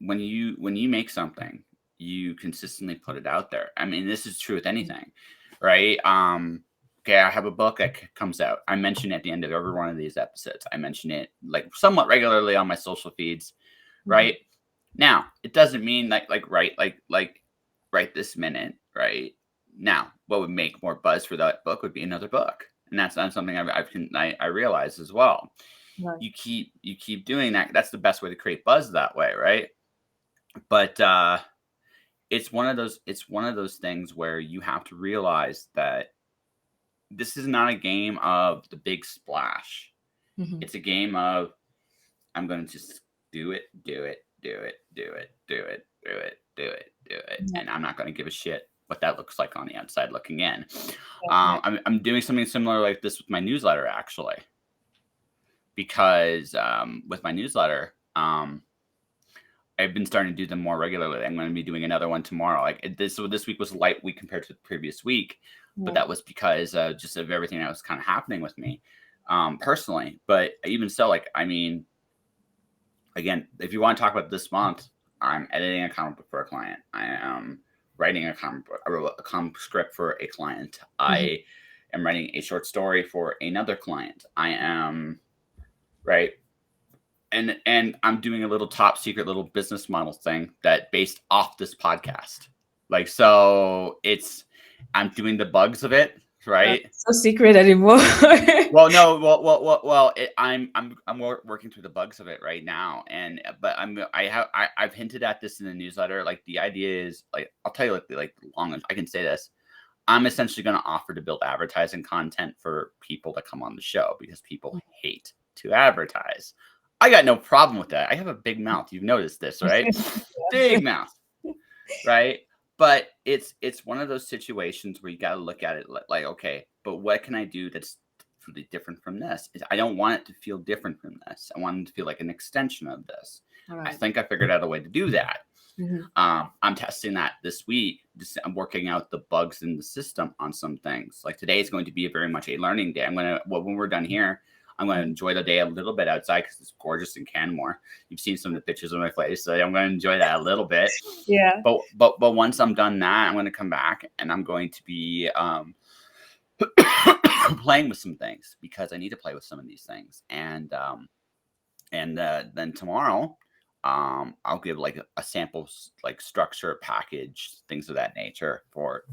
when you make something, you consistently put it out there. I mean, this is true with anything, right? Okay, I have a book that comes out. I mention it at the end of every one of these episodes. I mention it like somewhat regularly on my social feeds, right? Now, it doesn't mean right this minute, right now. What would make more buzz for that book would be another book, and that's not something I realize as well. Right. You keep doing that. That's the best way to create buzz that way, right? But it's one of those things where you have to realize that this is not a game of the big splash. It's a game of I'm going to just do it, and I'm not going to give a shit what that looks like on the outside looking in. I'm doing something similar like this with my newsletter, actually, because with my newsletter, I've been starting to do them more regularly. I'm going to be doing another one tomorrow. Like this week was a light week compared to the previous week, but that was because just of everything that was kind of happening with me personally. But even so, like, I mean, again, if you want to talk about this month, I'm editing a comic book for a client. I am writing a comic book, a comic script for a client. I am writing a short story for another client. I am right. And I'm doing a little top secret little business model thing that based off this podcast. Like, so I'm doing the bugs of it, right? Not so secret anymore. Well, no, well, I'm working through the bugs of it right now, but I've hinted at this in the newsletter. Like, the idea is, like, I'll tell you, like long as I can say this, I'm essentially going to offer to build advertising content for people to come on the show because people hate to advertise. I got no problem with that. I have a big mouth. You've noticed this, right? Big mouth, right? But it's one of those situations where you got to look at it like, okay, but what can I do that's really different from this? I don't want it to feel different from this. I want it to feel like an extension of this. Right. I think I figured out a way to do that. I'm testing that this week. I'm working out the bugs in the system on some things. Like today is going to be very much a learning day. When we're done here, I'm going to enjoy the day a little bit outside because it's gorgeous in Canmore. You've seen some of the pictures of my place, so I'm going to enjoy that a little bit. Yeah. But once I'm done that, I'm going to come back and I'm going to be playing with some things because I need to play with some of these things. And then tomorrow, I'll give like a sample like structure package, things of that nature for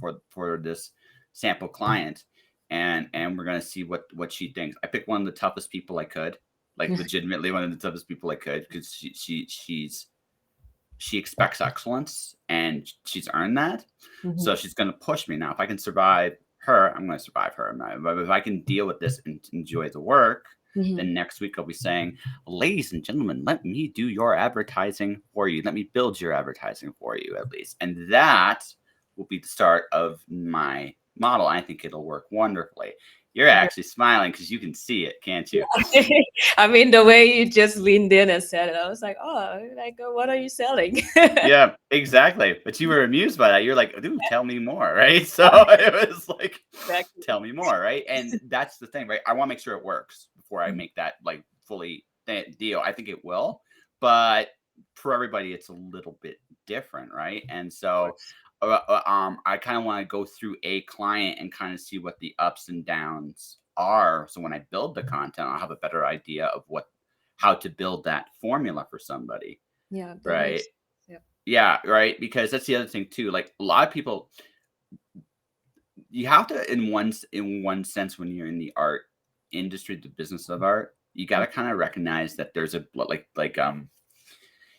this sample client. And we're gonna see what she thinks. I picked one of the toughest people I could, like legitimately one of the toughest people I could, because she expects excellence and she's earned that. So she's gonna push me. Now, if I can survive her, I'm gonna survive her. But if I can deal with this and enjoy the work, then next week I'll be saying, ladies and gentlemen, let me do your advertising for you. Let me build your advertising for you, at least. And that will be the start of my model. I think it'll work wonderfully. You're actually smiling because you can see it, can't you? I mean, the way you just leaned in and said it, I was like, oh, like, what are you selling? Yeah, exactly. But you were amused by that. You're like, dude, tell me more, right? So it was like, tell me more, right? And that's the thing, right? I want to make sure it works before I make that like fully deal. I think it will, but for everybody, it's a little bit different, right? And so I kind of want to go through a client and kind of see what the ups and downs are. So when I build the content, I'll have a better idea of how to build that formula for somebody. Yeah. Right. Yeah. Right. Because that's the other thing too. Like a lot of people, you have to, in one sense, when you're in the art industry, the business of art, you got to kind of recognize that there's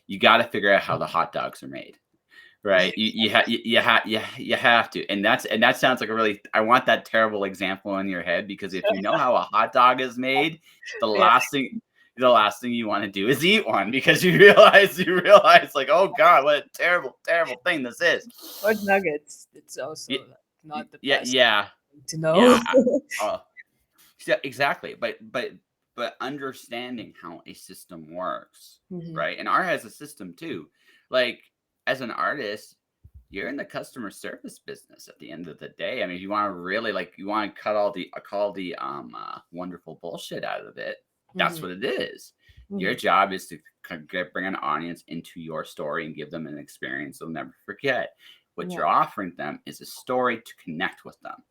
you got to figure out how the hot dogs are made. Right. You have to. And that sounds like I want that terrible example in your head, because if you know how a hot dog is made, the last thing you want to do is eat one, because you realize like, oh God, what a terrible thing this is. Or nuggets. It's also not the best to know. Yeah, exactly. But understanding how a system works, right? And art has a system too. Like, as an artist, you're in the customer service business at the end of the day. I mean, if you want to really you want to call the wonderful bullshit out of it, that's what it is. Your Mhm. job is to bring an audience into your story and give them an experience they'll never forget. What Yeah. you're offering them is a story to connect with them.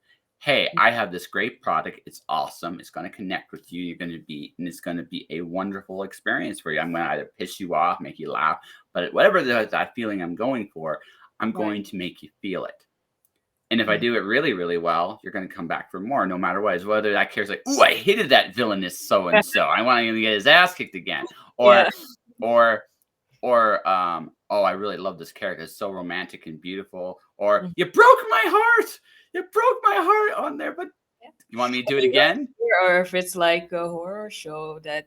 Hey, I have this great product. It's awesome. It's going to connect with you. And it's going to be a wonderful experience for you. I'm going to either piss you off, make you laugh, but whatever that feeling I'm going for, I'm Right. going to make you feel it. And if I Mhm. do it really, really well, you're going to come back for more, no matter what. Is whether that cares like, ooh, I hated that villainous so and so. I want him to get his ass kicked again, Yeah. or oh, I really love this character. It's so romantic and beautiful. Or Mhm. you broke my heart. You broke my heart on there. But Yeah. you want me to do it You got again? scared, or if it's like a horror show that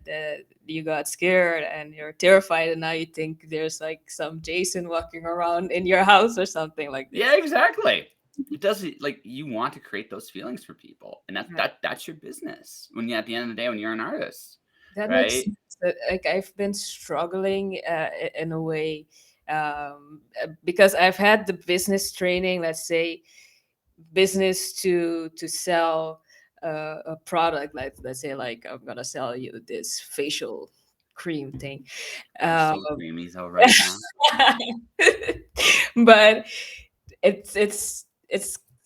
you got scared and you're terrified, and now you think there's like some Jason walking around in your house or something like Yeah, this. exactly. It doesn't like you want to create those feelings for people, and Right. that's your business. When you at the end of the day, when you're an artist, That makes right? sense. Like I've been struggling in a way, because I've had the business training, let's say business to sell a product, like let's say like I'm gonna sell you this facial cream thing. I'm Um, so creamy so right now. but it's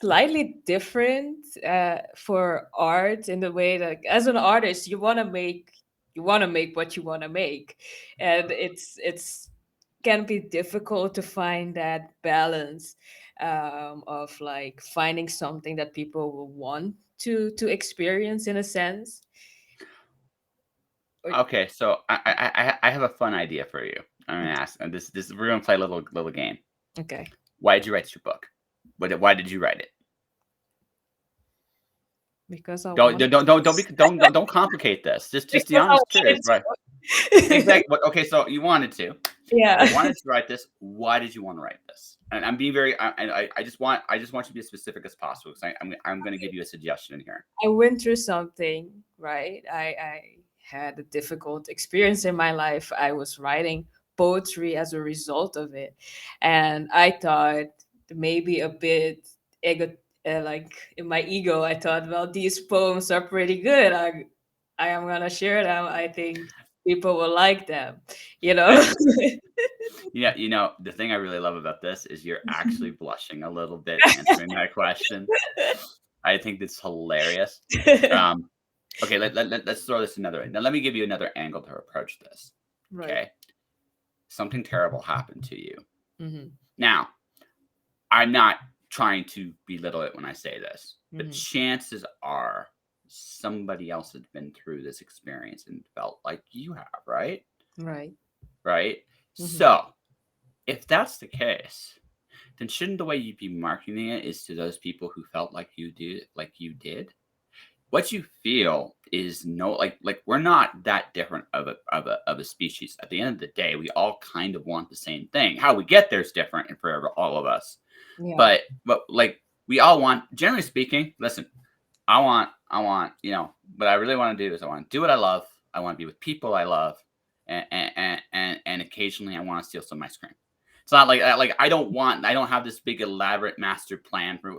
slightly different for art in the way that as an artist you want to make what you want to make, and it's can be difficult to find that balance, of like finding something that people will want to experience in a sense. Or, Okay, so I have a fun idea for you. I'm gonna ask, and this we're gonna play a little game. okay, Why did you write your book? Why did you write it? because I Don't want don't don't don't be, don't complicate this. Just the because I honest truth, wanted right? to. Exactly. Okay, so you wanted to. Yeah. You wanted to write this. Why did you want to write this? And I'm being very. I just want you to be as specific as possible because I'm going to give you a suggestion here. I went through something, right? I had a difficult experience in my life. I was writing poetry as a result of it. And I thought maybe a bit ego, like in my ego, I thought, well, these poems are pretty good. I am gonna share them. I think people will like them, you know? I Yeah, the thing I really love about this is you're actually blushing a little bit answering that question. I think that's hilarious. Um, okay, let's throw this another way. Now, let me give you another angle to approach this. Right. Okay, something terrible happened to you. Hmm. Now, I'm not trying to belittle it when I say this, but Hmm. chances are somebody else has been through this experience and felt like you have, right? Right. Right. Hmm. So, if that's the case, then shouldn't the way you be marketing it is to those people who felt like you did? What you feel is no like we're not that different of a species. At the end of the day, we all kind of want the same thing. How we get there is different and for all of us. Yeah. But like we all want, generally speaking, listen, I want, what I really want to do is I want to do what I love. I want to be with people I love, and occasionally I want to steal some ice cream. It's not like I don't have this big elaborate master plan for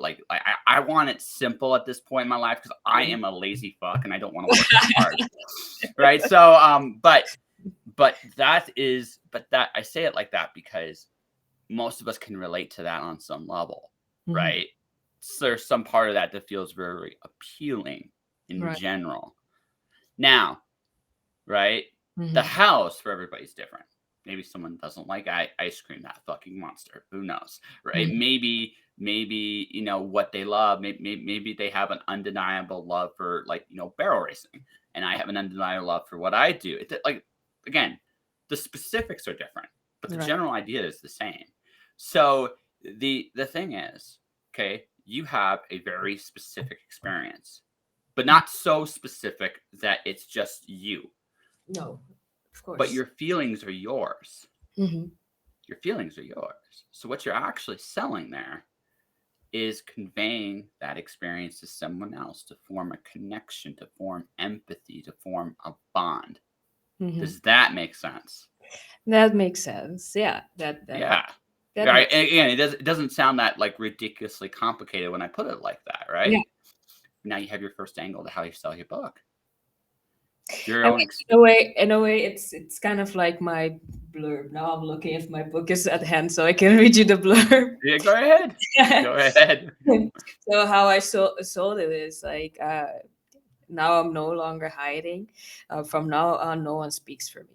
I want it simple at this point in my life because I am a lazy fuck and I don't want to work that hard. Right. So but that I say it like that because most of us can relate to that on some level, Hmm. right? So there's some part of that feels very appealing in Right. general. Now, right? The Hmm. house for everybody's different. Maybe someone doesn't like ice cream, that fucking monster. Who knows, right? Hmm. Maybe what they love. Maybe they have an undeniable love for barrel racing, and I have an undeniable love for what I do. Like again, the specifics are different, but the Right. general idea is the same. So the thing is, okay, you have a very specific experience, but not so specific that it's just you. No, of But course. your feelings are yours. Hmm. Your feelings are yours. So what you're actually selling there is conveying that experience to someone else to form a connection, to form empathy, to form a bond. Hmm. Does that make sense? That makes sense. Yeah, that Yeah. that Right. makes. And again, it doesn't sound that like ridiculously complicated when I put it like that, Yeah. right? Now you have your first angle to how you sell your book. Your I own mean, experience. in a way, it's kind of like my blurb. Now I'm looking if my book is at hand, so I can read you the blurb. Yeah, go ahead. Go ahead. So how I sold it is like, now I'm no longer hiding. From now on, no one speaks for me.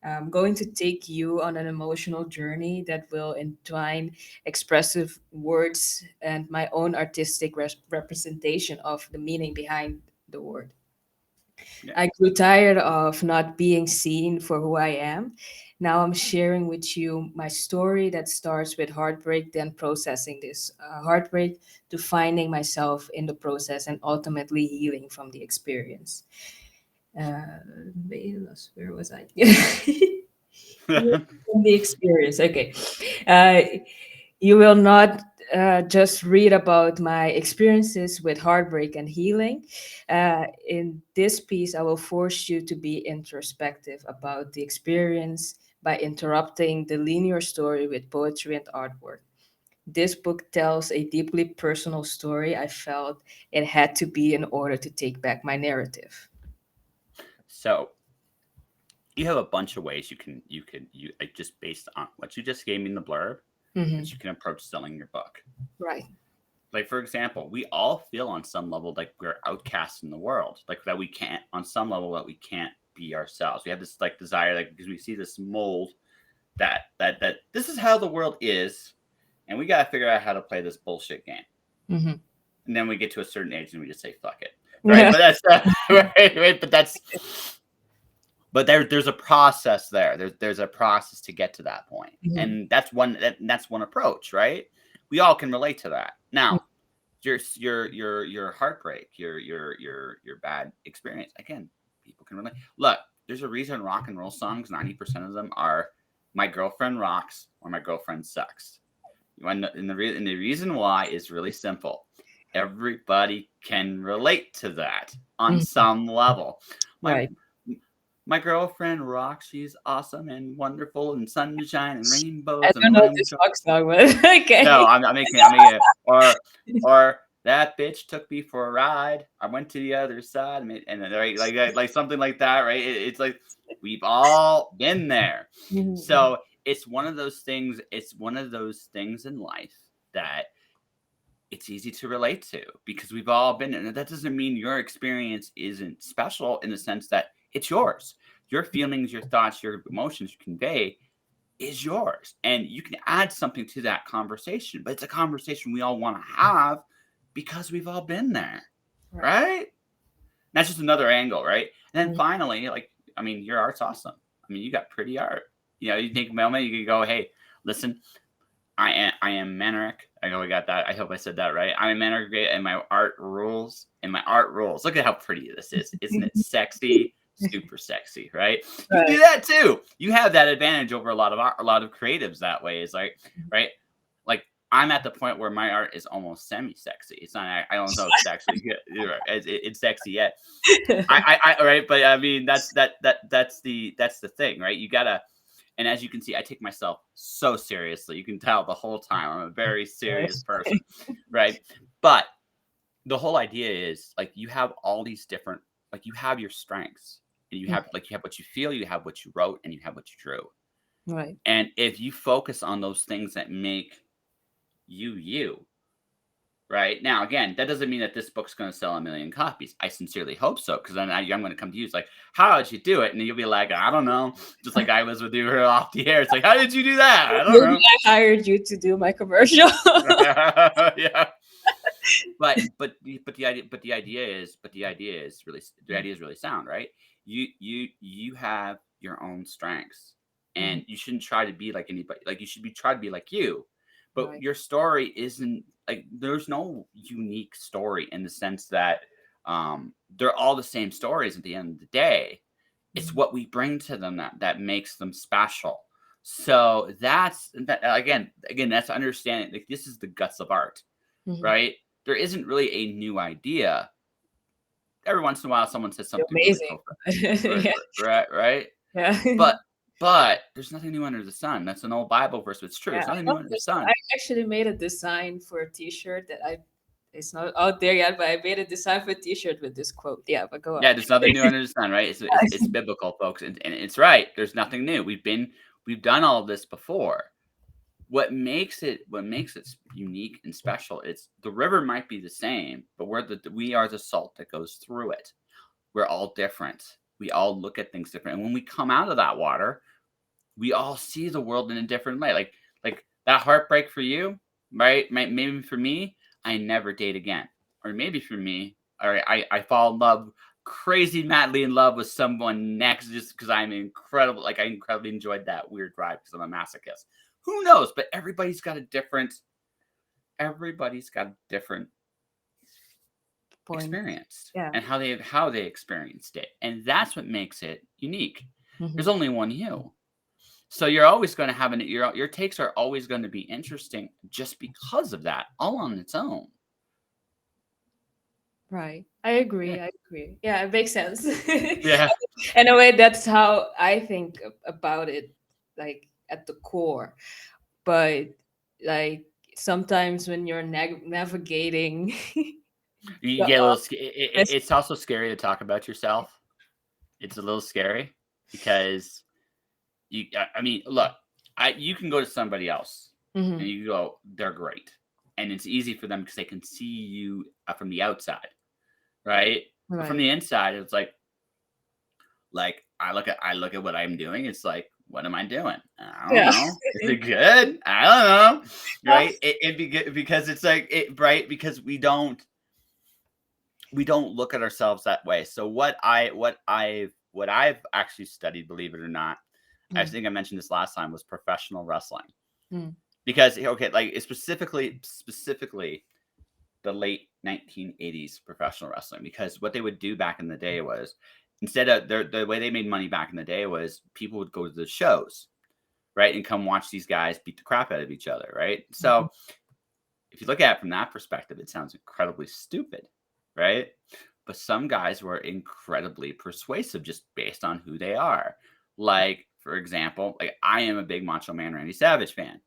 I'm going to take you on an emotional journey that will entwine expressive words and my own artistic representation of the meaning behind the word. Yeah. I grew tired of not being seen for who I am. Now I'm sharing with you my story that starts with heartbreak, then processing this heartbreak to finding myself in the process and ultimately healing from the experience. Where was I? From the experience. Okay. Uh, you will not just read about my experiences with heartbreak and healing. In this piece, I will force you to be introspective about the experience by interrupting the linear story with poetry and artwork. This book tells a deeply personal story. I felt it had to be in order to take back my narrative. So you have a bunch of ways you like, just based on what you just gave me in the blurb, that Hmm. you can approach selling your book. Right. Like, for example, we all feel on some level like we're outcasts in the world, like that we can't, on some level, that we can't be ourselves. We have this like desire, like, because we see this mold that this is how the world is, and we got to figure out how to play this bullshit game. Hmm. And then we get to a certain age and we just say fuck it, right? Yeah. But that's right. But there's a process there. There's a process to get to that point, Mhm. and that's one approach, right? We all can relate to that. Now, your heartbreak, your bad experience. Again, people can relate. Look, there's a reason rock and roll songs, 90% of them are "My girlfriend rocks" or "My girlfriend sucks." And the reason why is really simple. Everybody can relate to that on Mhm. some level. My Right. my girlfriend rocks. She's awesome and wonderful and sunshine and I rainbows don't and know rainbows. this rock song, but No, okay. I'm making it. Or that bitch took me for a ride. I went to the other side, and then, right, like something like that, right? It's like we've all been there. Mhm. So it's one of those things. It's one of those things in life that it's easy to relate to because we've all been, and that doesn't mean your experience isn't special in the sense that it's yours. Your feelings, your thoughts, your emotions you convey is yours. And you can add something to that conversation, but it's a conversation we all want to have because we've all been there, Right. right? That's just another angle, right? And then Mhm. finally, like, I mean, your art's awesome. I mean, you got pretty art. You know, you think Melma, you could go, hey, listen, I am Maanarak. I know we got that. I hope I said that right. I'm Maanarak Grey, and my art rules. And my art rules. Look at how pretty this is. Isn't it sexy? Super sexy, right? You can do Right. that too. You have that advantage over a lot of art, a lot of creatives that way. Is like, right? Like, I'm at the point where my art is almost semi-sexy. It's not. I don't know if it's actually good. It's sexy yet. Right. But I mean, that's the thing, right? You gotta. And as you can see, I take myself so seriously. You can tell the whole time I'm a very serious Yes. person, right? But the whole idea is like you have all these different, like you have your strengths, and you have like you have what you feel, you have what you wrote, and you have what you drew. Right. And if you focus on those things that make you, right? Now, again, that doesn't mean that this book's going to sell a million copies. I sincerely hope so, because then I'm going to come to you. It's like, how did you do it? And you'll be like, I don't know. Just like I was with you off the air. It's like, how did you do that? I don't Maybe know. I hired you to do my commercial. Yeah, the idea is really sound, right? You have your own strengths, Mhm. and you shouldn't try to be like anybody. Like you should be try to be like you, but Right. your story isn't like there's no unique story in the sense that they're all the same stories at the end of the day. It's Mhm. what we bring to them that makes them special. So that's that again that's understanding, like this is the guts of art, Mhm. right? There isn't really a new idea. Every once in a while, someone says You're something really amazing. cool, right? Yeah. Right? Yeah. But there's nothing new under the sun. That's an old Bible verse, but it's true. Yeah. There's I nothing love new under the this. I sun. actually made a design for a T-shirt that I it's not out there yet, but I made a design for a t-shirt with this quote. Yeah, but go on. Yeah, there's nothing new under the sun, right? It's biblical, folks, and it's right. There's nothing new. We've done all of this before. What makes it unique and special is the river might be the same, but we are the salt that goes through it. We're all different. We all look at things different. And when we come out of that water, we all see the world in a different way. Like that heartbreak for you, right? Maybe for me, I never date again. Or maybe for me, or I fall in love, crazy madly in love with someone next just because I'm incredible. Like I incredibly enjoyed that weird ride because I'm a masochist. Who knows? But everybody's got a different Point. experience Yeah. and how they experienced it. And that's what makes it unique. Mhm. There's only one you. So you're always going to have your takes are always going to be interesting just because of that, all on its own. Right. I agree. Yeah. I agree. Yeah, it makes sense. Yeah. In a way, that's how I think about it, like at the core. But like sometimes when you're navigating, You the get a little. office. It's also scary to talk about yourself. It's a little scary because you. I mean, look, you can go to somebody else and Mhm. you go, they're great, and it's easy for them because they can see you from the outside, right? But from Right. the inside, it's like I look at what I'm doing. It's like, what am I doing? I don't Yeah. know. Is it good? I don't know. Right? It'd be good because it's like it right because we don't look at ourselves that way. So what I've actually studied, believe it or not, I Mm, think I mentioned this last time, was professional wrestling. mm, Because okay, like it's specifically the late 1980s professional wrestling. Because what they would do back in the day was instead of the way they made money back in the day was people would go to the shows, right, and come watch these guys beat the crap out of each other, right? mhm. So if you look at it from that perspective, it sounds incredibly stupid, right? But some guys were incredibly persuasive just based on who they are. Like, for example, like I am a big Macho Man Randy Savage fan.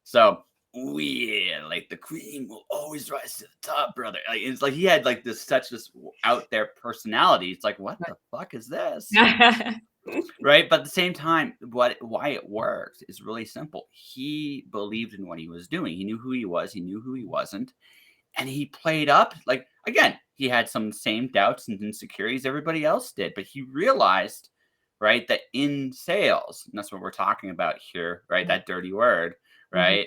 So, "Ooh, yeah, like the cream will always rise to the top, brother." Like it's like he had like this out there personality. It's like, what the fuck is this? Right. Right? But at the same time, why it worked is really simple. He believed in what he was doing. He knew who he was, he knew who he wasn't, and he played up like again, he had some same doubts and insecurities everybody else did, but he realized, right, that in sales, and that's what we're talking about here, right? That dirty word, Mhm, right?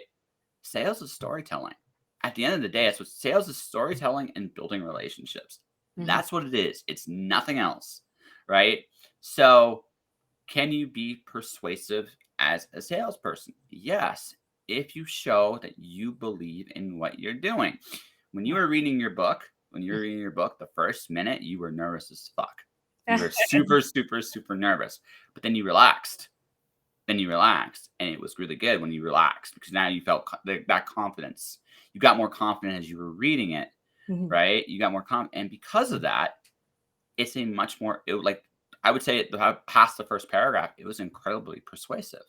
Sales is storytelling. At the end of the day, that's what sales is: storytelling and building relationships. mhm. That's what it is. It's nothing else, right? So can you be persuasive as a salesperson? Yes, if you show that you believe in what you're doing. When you were reading your book, the first minute you were nervous as fuck. You were super, super, super nervous. But then you relaxed. And it was really good when you relaxed because now you felt that confidence. You got more confident as you were reading it, Mhm. right? You got more confident, and because of that, it's a much more like I would say past the first paragraph, it was incredibly persuasive,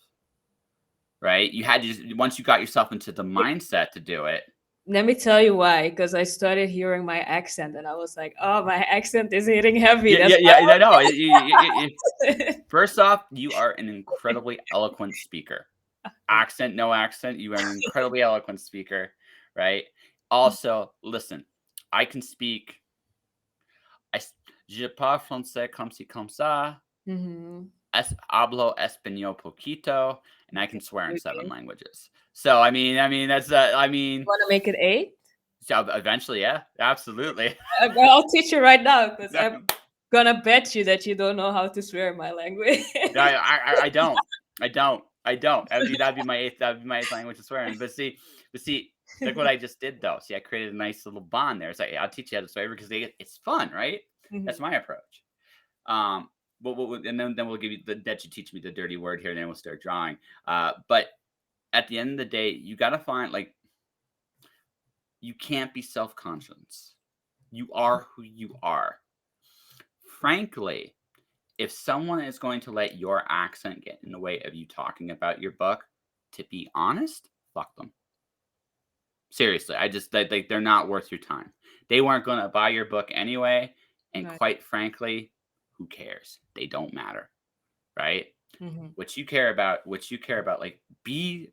right? You had to once you got yourself into the mindset to do it. Let me tell you why, because I started hearing my accent and I was like, oh, my accent is hitting heavy. Yeah, That's yeah, yeah. I know. why. First off, you are an incredibly eloquent speaker. Accent, no accent, you are an incredibly eloquent speaker, right? Also, listen, I can speak. Je parle français comme ci comme ça. Mhm. Hablo español poquito, and I Okay. can swear in 7 Okay. languages. So, that's, Want to make it 8? so eventually, yeah, absolutely. I'll teach you right now because I'm gonna bet you that you don't know how to swear in my language. No, I don't. That'd be my 8th language to swear in. But see, look what I just did though. See, I created a nice little bond there. It's like, I'll teach you how to swear because it's fun, right? That's Mhm. my approach. Um, and then we'll give you that you teach me the dirty word here, and then we'll start drawing. But at the end of the day, you got to find like you can't be self-conscious. You are who you are. Frankly, if someone is going to let your accent get in the way of you talking about your book, to be honest, fuck them. Seriously, I just like they're not worth your time. They weren't going to buy your book anyway, and Right. quite frankly, who cares? They don't matter, right? Mm-hmm. What you care about, like be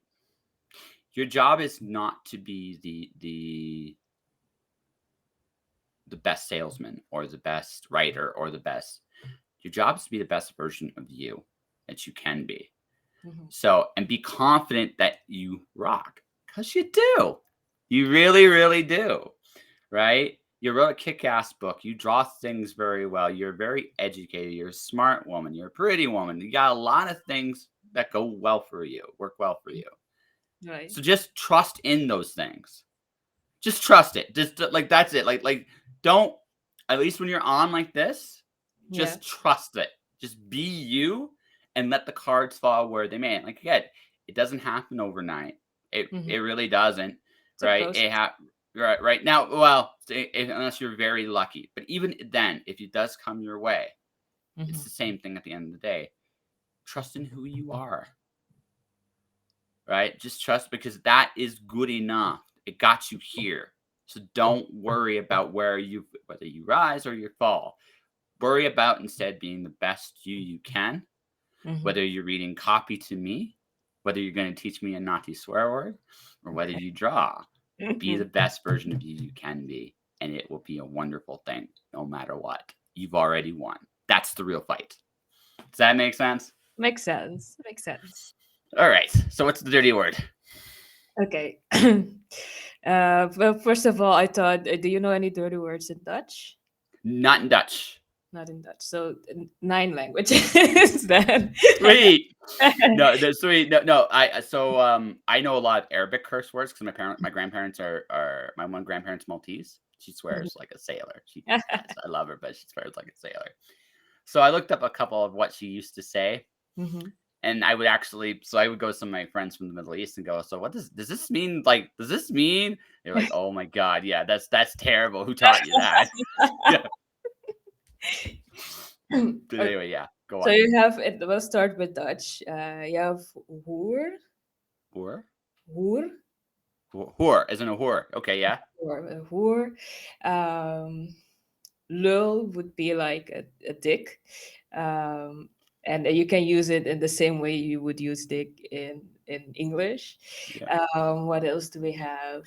your job is not to be the best salesman or the best writer or the best. Your job is to be the best version of you that you can be. Mm-hmm. So, and be confident that you rock, because you do. You really, really do, right? You wrote a kick-ass book. You draw things very well. You're very educated. You're a smart woman. You're a pretty woman. You got a lot of things that go well for you, work well for you. Right. So just trust in those things. Just trust it. Just like that's it. Like don't, at least when you're on like this, Yeah. just trust it. Just be you and let the cards fall where they may. Like again, it doesn't happen overnight. It Mm-hmm. it really doesn't. It's a Right? process. Right now. Well, unless you're very lucky. But even then, if it does come your way, Mm-hmm. it's the same thing at the end of the day. Trust in who you are. Right? Just trust, because that is good enough. It got you here. So don't worry about whether you rise or you fall. Worry about instead being the best you can, Mm-hmm. whether you're reading copy to me, whether you're going to teach me a naughty swear word, or whether you draw. Be the best version of you can be, and it will be a wonderful thing no matter what. You've already won. That's the real fight. Does that make sense? Makes sense. Makes sense. All right. So what's the dirty word? Okay. Well, first of all, I thought, do you know any dirty words in Dutch? Not in Dutch. Not in Dutch. So 9 languages then. Sweet. No, that's sweet. No. I know a lot of Arabic curse words because my grandparents are my one grandparent's Maltese. She swears like a sailor. She does. I love her, but she swears like a sailor. So I looked up a couple of what she used to say, Mm-hmm. and I would go to some of my friends from the Middle East and go, so what does this mean? Like, does this mean? They're like, oh my god, yeah, that's terrible. Who taught you that? Yeah. But Okay. anyway, yeah, go So on. you have it. We'll start with Dutch. You have hoer, Whore, hoer, whore, as in a whore. Okay, yeah. or hoer. Lul would be like a dick, um, and you can use it in the same way you would use dick in English. Yeah. What else do we have?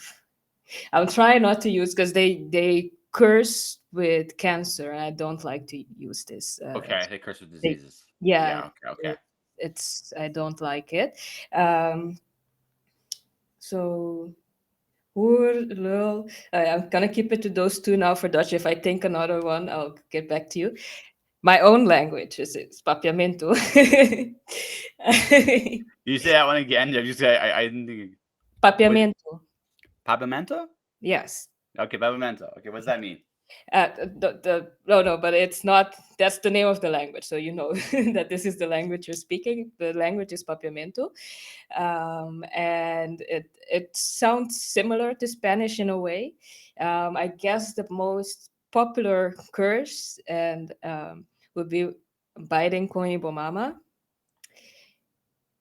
I'm trying not to use because they curse with cancer, and I don't like to use this. Okay, they curse with They, diseases. yeah, Yeah, okay. it's I don't like it. Um, so hoer, lul. I'm gonna keep it to those two now for Dutch. If I think another one, I'll get back to you. My own language is Papiamento. You say that one again? You say I didn't think. What? Papiamento. Papiamento? Yes. Okay, Papiamento. Okay, what does that mean? No, but it's not. That's the name of the language, so you know that this is the language you're speaking. The language is Papiamento, and it sounds similar to Spanish in a way. I guess the most popular curse and would be biting con mama.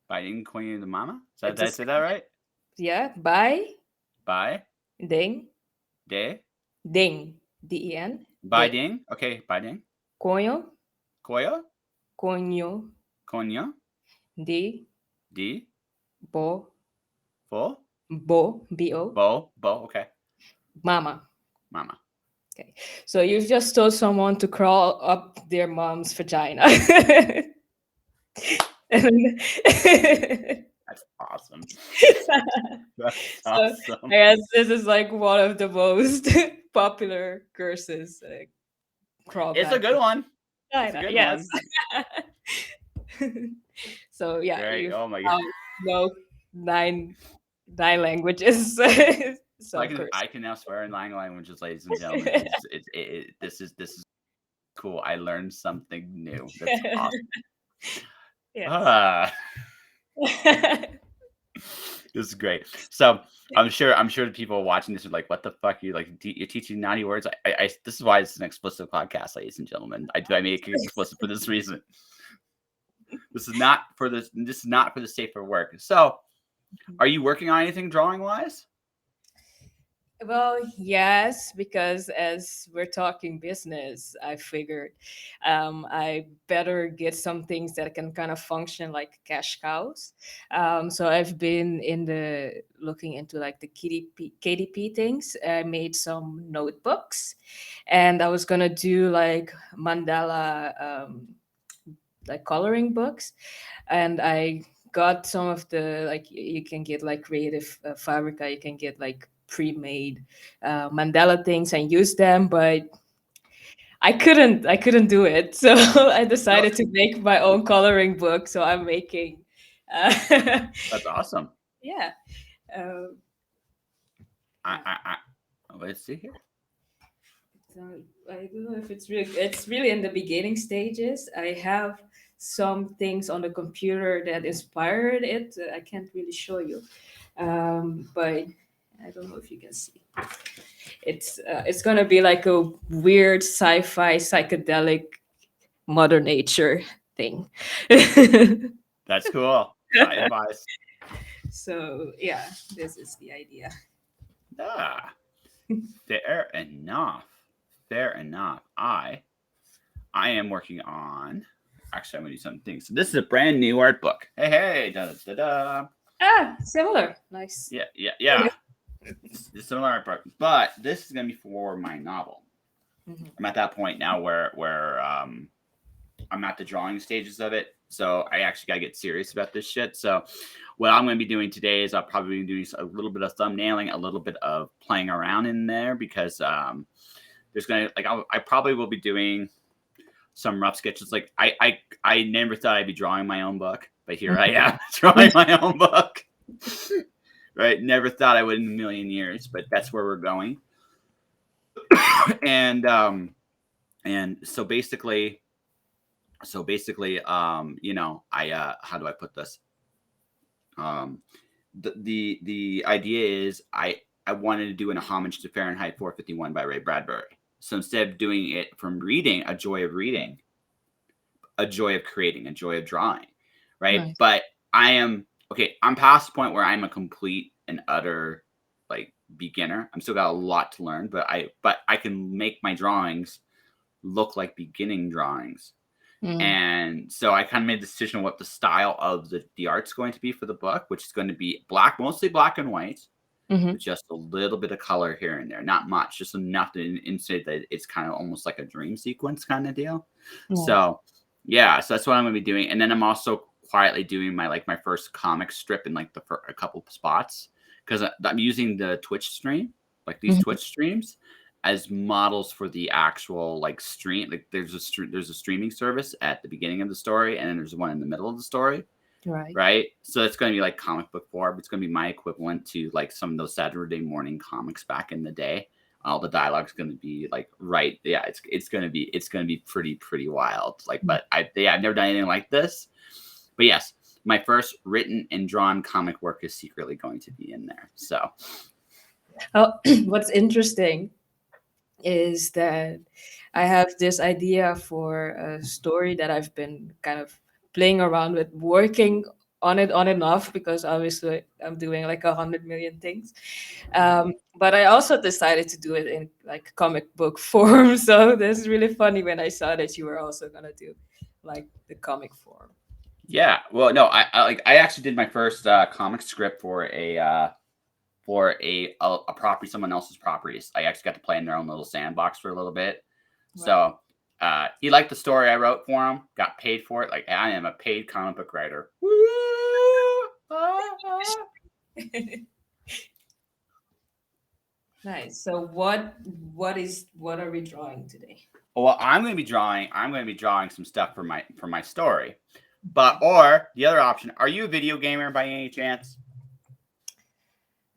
Biting Queen of the Mama? It's Did I say that right? yeah, by Bye. ding De. ding den ding Biding. Okay, biding. coño Koyo. coño Konyo. di D. bo Full. bo Bo. Okay. mama. Mama. Okay, so you just told someone to crawl up their mom's vagina. And That's awesome. That's so awesome. I guess this is like one of the most popular curses. Crawl It's a back good one. It's a vagina. good Yes. one. So yeah, Great. you Oh my god. know nine languages. So curse. I can now swear in languages, ladies and gentlemen. This is cool. I learned something new. That's awesome. Yes. Ah, this is great. So I'm sure the people watching this are like, "What the fuck? You like you're teaching naughty words?" This is why it's an explicit podcast, ladies and gentlemen. I make it explicit for this reason. This is not for this. This is not for the safer work. So, are you working on anything drawing wise? Well, yes, because as we're talking business, I figured I better get some things that can kind of function like cash cows. So I've been in the looking into like the KDP things. I made some notebooks, and I was gonna do like mandala, like coloring books, and I got some of the like you can get like creative fabrica, you can get like pre-made mandala things and use them, but I couldn't do it, so I No, decided to make my own coloring book. So I'm making uh, that's awesome. yeah. um, I, yeah. I, I let's see here. So I don't know if it's really in the beginning stages. I have some things on the computer that inspired it. I can't really show you, but I don't know if you can see. It's gonna be like a weird sci-fi psychedelic mother nature thing. That's cool. Side advice. So yeah, this is the idea. Ah, fair enough. Fair enough. I am working on. Actually, I'm gonna do something. So this is a brand new art book. Hey, hey, da da da. Ah, similar. Nice. Yeah, yeah, yeah. It's similar art book, but this is gonna be for my novel. Mhm. I'm at that point now where I'm at the drawing stages of it. So I actually gotta get serious about this shit. So what I'm gonna be doing today is I'll probably be doing a little bit of thumbnailing, a little bit of playing around in there because there's gonna like I probably will be doing some rough sketches. Like I never thought I'd be drawing my own book, but here I am drawing my own book. Right? Never thought I would in a million years, but that's where we're going. and and I how do I put this? Um the idea is I wanted to do an homage to Fahrenheit 451 by Ray Bradbury. So instead of doing it from reading, a joy of reading, a joy of creating, a joy of drawing, right? Nice. But I am okay. I'm past the point where I'm a complete and utter like beginner. I'm still got a lot to learn, but I can make my drawings look like beginning drawings. Mm. And so I kind of made the decision what the style of the art's going to be for the book, which is going to be black, mostly black and white, Mm-hmm. with just a little bit of color here and there. Not much, just enough to indicate that it's kind of almost like a dream sequence kind of deal. Nice. So yeah, so that's what I'm going to be doing. And then I'm also quietly doing my first comic strip in like a couple spots because I'm using the Twitch stream, like these Mhm. Twitch streams, as models for the actual like stream. Like there's a streaming service at the beginning of the story, and then there's one in the middle of the story, Right. right? So it's going to be like comic book form. It's going to be my equivalent to like some of those Saturday morning comics back in the day. All the dialogue's going to be like right, yeah. It's going to be pretty wild. Like, Mm. but I've never done anything like this. But yes, my first written and drawn comic work is secretly going to be in there. So Oh, what's interesting is that I have this idea for a story that I've been kind of playing around with, working on it on and off because obviously I'm doing like 100 million things. But I also decided to do it in like comic book form. So this is really funny when I saw that you were also gonna do like the comic form. yeah, well, no, I actually did my first comic script for a property, someone else's properties. I actually got to play in their own little sandbox for a little bit. Right. So he liked the story I wrote for him, got paid for it. Like I am a paid comic book writer. Woo! Ah, ah. Nice. So what are we drawing today? Well, I'm going to be drawing. I'm going to be drawing some stuff for my story. But or the other option, are you a video gamer by any chance?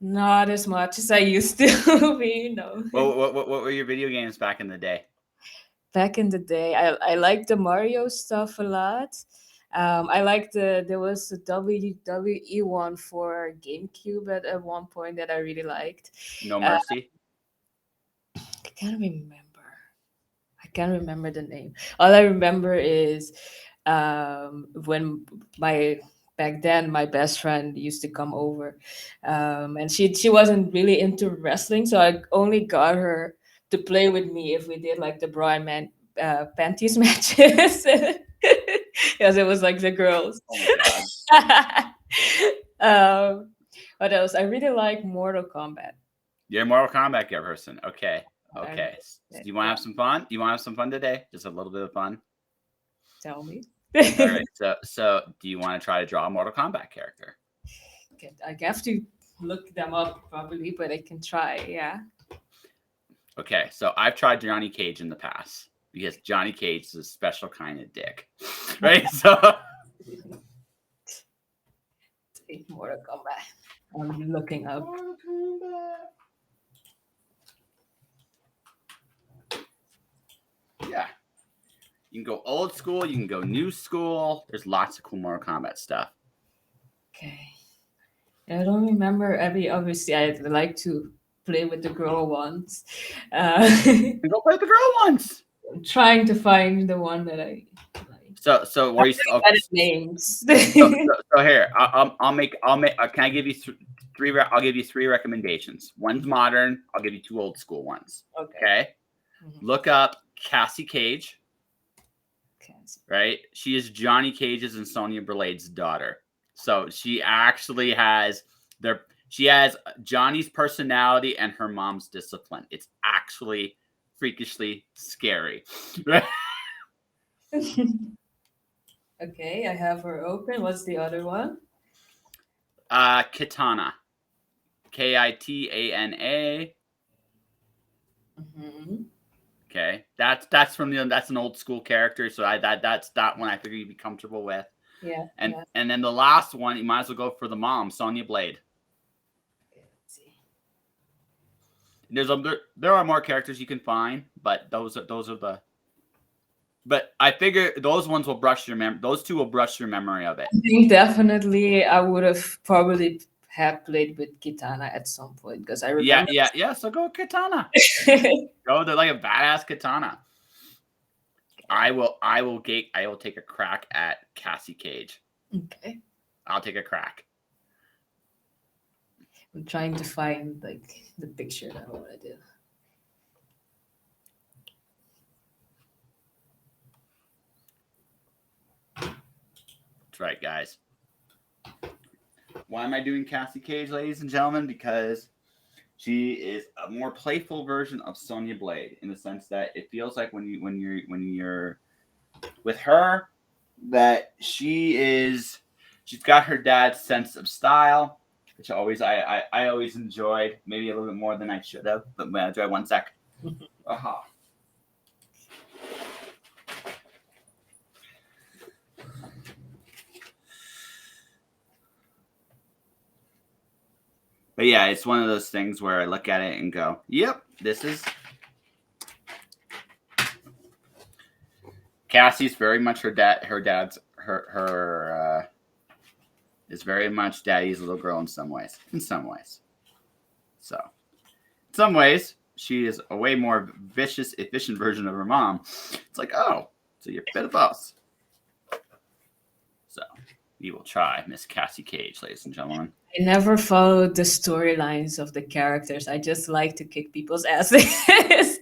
Not as much as I used to be, no. What were your video games back in the day? Back in the day, I liked the Mario stuff a lot. I liked there was a WWE one for GameCube at one point that I really liked. No Uh, Mercy. I can't remember. I can't remember the name. All I remember is when my back then my best friend used to come over, and she wasn't really into wrestling, so I only got her to play with me if we did like the bra and panties matches. Yes, it was like the girls. Oh my god. What else? I really like Mortal Kombat. You're a Mortal Kombat person. Okay. I Okay. really- So do you want to have some fun? Do you want to have some fun today? Just a little bit of fun. Tell me. All right. So do you want to try to draw a Mortal Kombat character? Okay, I have to look them up probably, but I can try. Yeah. Okay. So I've tried Johnny Cage in the past because Johnny Cage is a special kind of dick, right? So Mortal Kombat. I'm looking up. Mortal Kombat. Yeah. You can go old school. You can go new school. There's lots of cool Mortal Kombat stuff. Okay. I don't remember obviously I'd like to play with the girl ones. You can go play with the girl ones. I'm trying to find the one that I like. So where you? Got its names. So here, I'll make. Can I give you three? I'll give you three recommendations. One's modern. I'll give you two old school ones. Okay. Mhm. Look up Cassie Cage. Okay. Right. She is Johnny Cage's and Sonya Blade's daughter. So she actually has She has Johnny's personality and her mom's discipline. It's actually freakishly scary. Okay, I have her open. What's the other one? Kitana. Kitana. Mm-hmm. Okay, that's from that's an old school character, so that's that one I figure you'd be comfortable with. Yeah. And yeah. and then the last one, you might as well go for the mom, Sonya Blade. Okay, let's see. There are more characters you can find, but those are the. But I figure those ones will brush your those two will brush your memory of it. I think definitely I would have probably have played with Kitana at some point because I remember. Yeah. So go Katana. Go to like a badass Katana. I will take a crack at Cassie Cage. Okay. I'll take a crack. I'm trying to find like the picture that I want to do. That's right, guys. Why am I doing Cassie Cage, ladies and gentlemen? Because she is a more playful version of Sonya Blade in the sense that it feels like when you're with her, that she's got her dad's sense of style, which I always enjoyed, maybe a little bit more than I should have. But man, try 1 sec. Aha. But yeah, it's one of those things where I look at it and go, "Yep, this is." Cassie's very much her dad's is very much daddy's little girl in some ways. So, in some ways, she is a way more vicious, efficient version of her mom. It's like, oh, so you're a bit of both. So, we will try Miss Cassie Cage, ladies and gentlemen. I never followed the storylines of the characters. I just like to kick people's asses,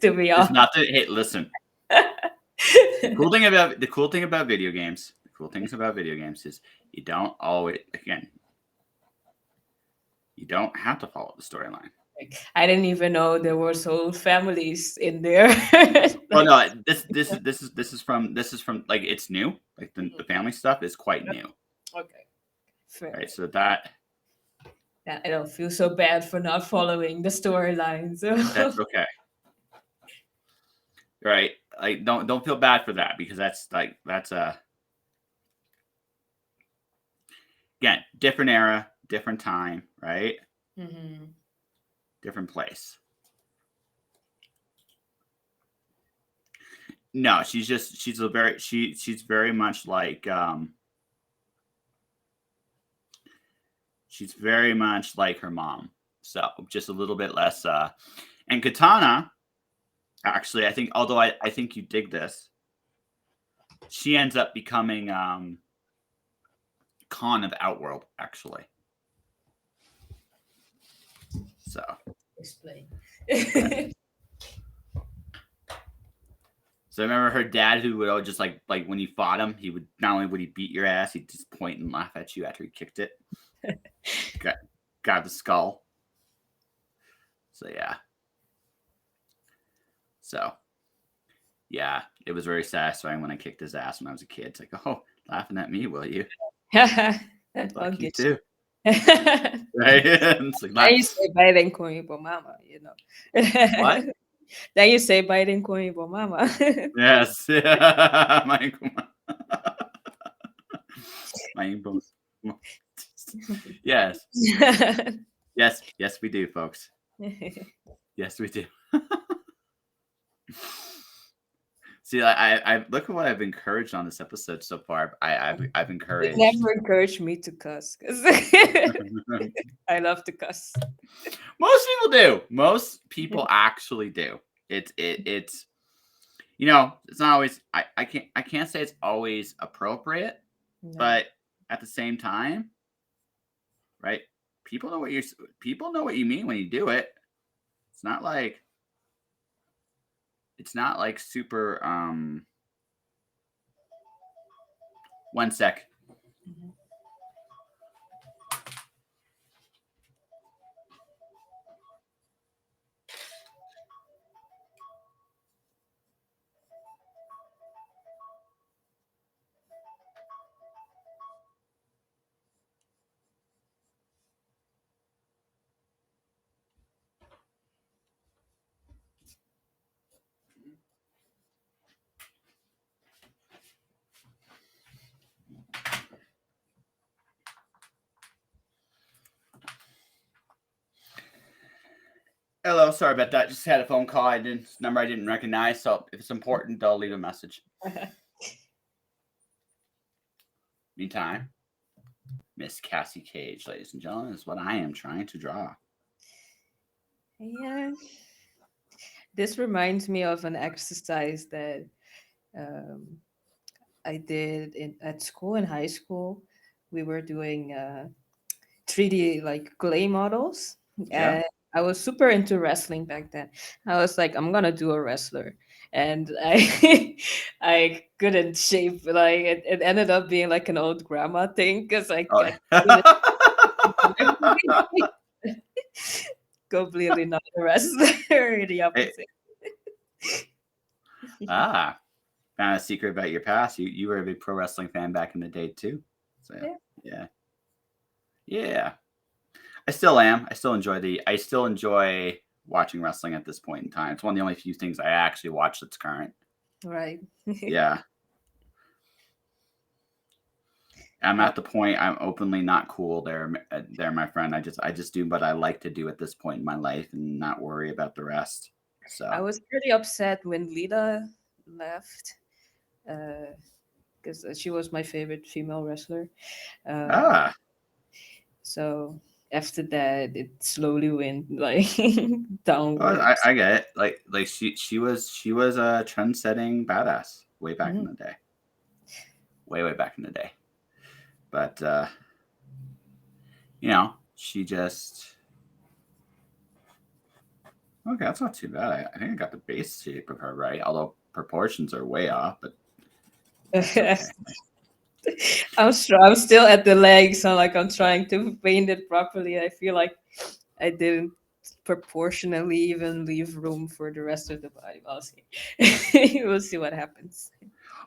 to be It's honest. not that. Hey, listen. The cool thing about video games is you don't always you don't have to follow the storyline. I didn't even know there were whole families in there. Well, no, this is from like it's new. Like the family stuff is quite new. Okay, fair. Right, so that Yeah, I don't feel so bad for not following the storylines. that's okay. Right, like don't feel bad for that because that's a again different era, different time, right? Mm-hmm. Different place. No, she's very much like she's very much like her mom. So just a little bit less and Katana, actually, I think although I think you dig this, she ends up becoming con of Outworld, actually. So Explain. So I remember her dad, who would always just like when you fought him, he would not only would he beat your ass, he'd just point and laugh at you after he kicked it. got the skull. So yeah. So yeah, it was very satisfying when I kicked his ass when I was a kid. It's like, oh, laughing at me, will you? I'll Like you get too. you. Right? It's like, Then you say biting coin for mama, you know. what? Then you say biting coin for mama. Yes. My bones. Yes. Yes, we do, folks. Yes, we do. See, I look at what I've encouraged on this episode so far. I've You encouraged. never encourage me to cuss because I love to cuss. Most people do. Most people actually do. It's it's it's not always. I can't say it's always appropriate, No. but at the same time, right? People know what you mean when you do it. It's not like super. One sec. Mhm. Hello, sorry about that. Just had a phone call. Number I didn't recognize. So if it's important, I'll leave a message. Meantime, Miss Cassie Cage, ladies and gentlemen, is what I am trying to draw. Yeah. This reminds me of an exercise that um, I did at school in high school. We were doing 3D like clay models, Yeah. and I was super into wrestling back then. I was like, I'm gonna do a wrestler, and I I couldn't shape like it ended up being like an old grandma thing because I Oh. couldn't completely not a wrestler, the opposite. Found a secret about your past. You were a big pro wrestling fan back in the day too. So yeah. I still am. I still enjoy watching wrestling at this point in time. It's one of the only few things I actually watch that's current. Right. Yeah. I'm at the point I'm openly not cool there, my friend. I just do what I like to do at this point in my life and not worry about the rest. So I was pretty upset when Lita left because she was my favorite female wrestler. Uh, so after that, it slowly went like downwards. I get it. Like she was a trend setting badass way back in the day. Way back in the day. But she just okay, that's not too bad. I think I got the base shape of her right, although proportions are way off, but okay. I'm still at the legs, so like I'm trying to paint it properly. I feel like I didn't proportionally even leave room for the rest of the body. We'll see. We'll see what happens.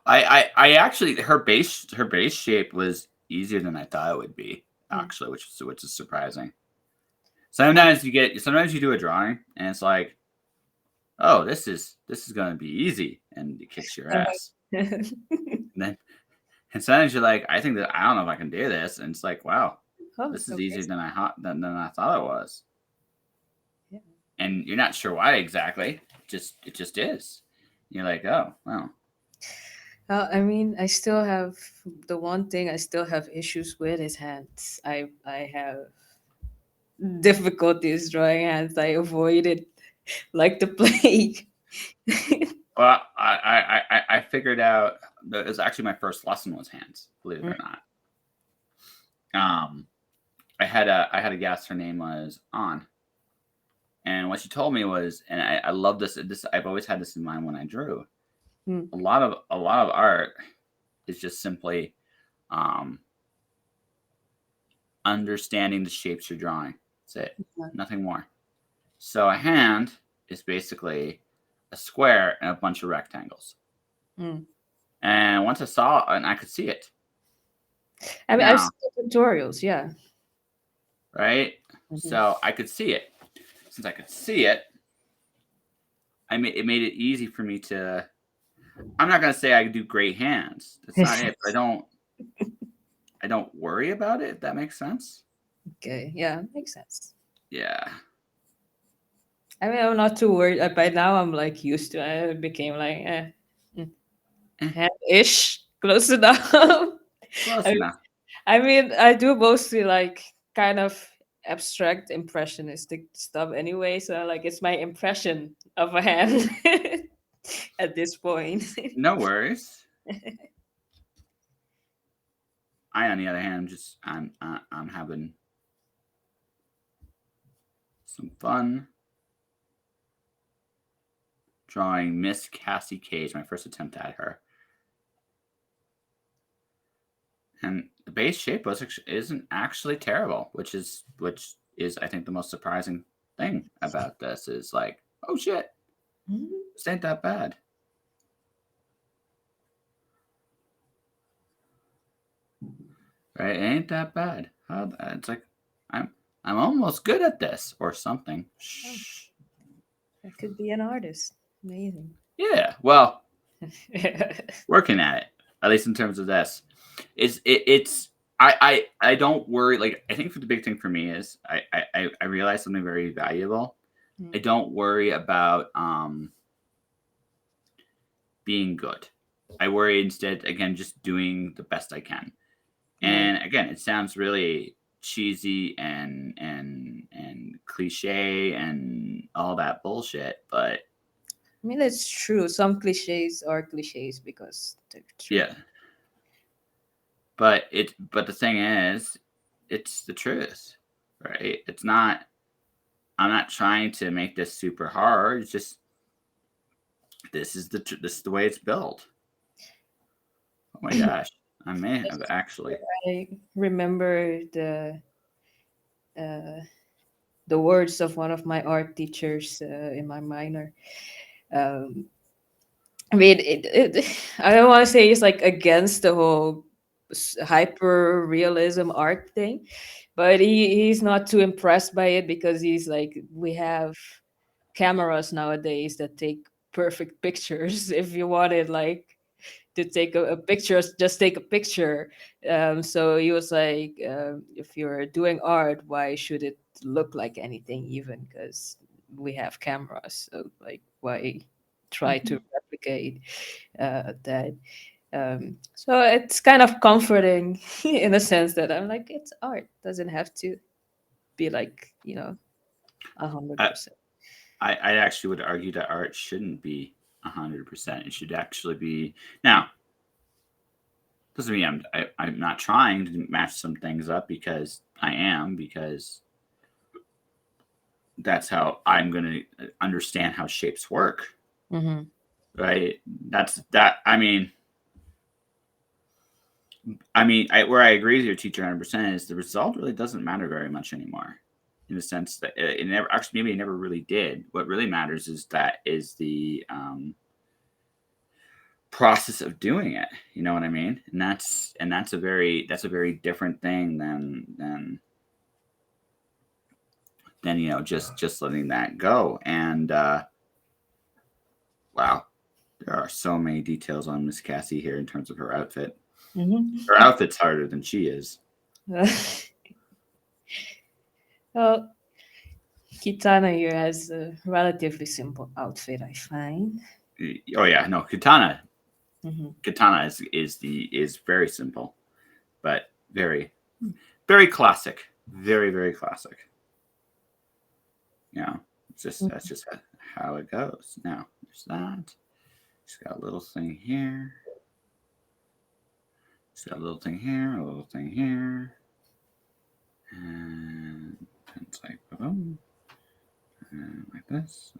I actually her base shape was easier than I thought it would be, actually, which is surprising. Sometimes you do a drawing and it's like, oh, this is gonna be easy, and it kicks your ass. And sometimes you're like, I don't know if I can do this, and it's like, wow, this is easier than I thought it was. Yeah. And you're not sure why exactly. It just is. You're like, oh, wow. I mean, I still have the one thing I still have issues with is hands. I have difficulties drawing hands. I avoid it like the plague. Well, I figured out that it was actually my first lesson was hands, believe it or not. um, I had a guest. Her name was On, and what she told me was, and I love this. This I've always had this in mind when I drew. Mm. A lot of art is just simply um, understanding the shapes you're drawing. That's it. Yeah. Nothing more. So a hand is basically a square and a bunch of rectangles. Mm. And once I saw it, and I could see it I mean, I've now, seen the tutorials. Yeah. right? Mhm. So I could see it. Since I could see it, it made it easy for me to. I'm not gonna say I do great hands. That's not it. But I don't worry about it. If that makes sense. Okay. Yeah, makes sense. Yeah. I mean, I'm not too worried. By now, I'm like used to it. It became like, mm, Eh, ish, close enough. close I enough. I mean, I do mostly like kind of abstract impressionistic stuff anyway. So like, it's my impression of a hand at this point. No worries. I, on the other hand, I'm having some fun drawing Miss Cassie Cage, my first attempt at her. And the base shape isn't actually terrible, which is I think the most surprising thing about this is like, oh shit, Mhm. this ain't that bad, right? It ain't that bad. It's like I'm I'm almost good at this or something. Oh, Shh. I could be an artist. Amazing. Yeah, well, working at it, at least in terms of this, it's I don't worry. Like I think the big thing for me is I realize something very valuable. I Mm. don't worry about being good. I worry instead again just doing the best I can. Right. And again, it sounds really cheesy and cliche and all that bullshit, but I mean, it's true. Some cliches are cliches because they're true. yeah. But the thing is, it's the truth, right? It's not. I'm not trying to make this super hard. It's just this is the way it's built. Oh my gosh, I may have actually. I remember uh, the words of one of my art teachers in my minor. Um, I mean, I don't want to say it's like against the whole hyper realism art thing, but he's not too impressed by it because he's like, we have cameras nowadays that take perfect pictures. If you wanted like to take a picture, just take a picture. So he was like, if you're doing art, why should it look like anything even? Because we have cameras. So like, why try to Mhm. replicate that? So it's kind of comforting in a sense that I'm like, it's art. Doesn't have to be like, 100%. I, I actually would argue that art shouldn't be 100%. It should actually be now. Doesn't mean I'm not trying to match some things up because I am because that's how I'm going to understand how shapes work, Mm-hmm. right? That's that. Where I agree with your teacher 100% is the result really doesn't matter very much anymore, in the sense that it never actually maybe it never really did. What really matters is the process of doing it. You know what I mean? And that's a very different thing than just letting that go. And wow, there are so many details on Miss Cassie here in terms of her outfit. Her Mm-hmm. outfit's harder than she is. Well, Kitana here has a relatively simple outfit, I find. Oh yeah, no, Hmm. Katana is very simple, but very very classic, very classic. You know, that's just how it goes. Now there's that. She's got a little thing here. She's got a little thing here, a little thing here. And it's like boom, and like this.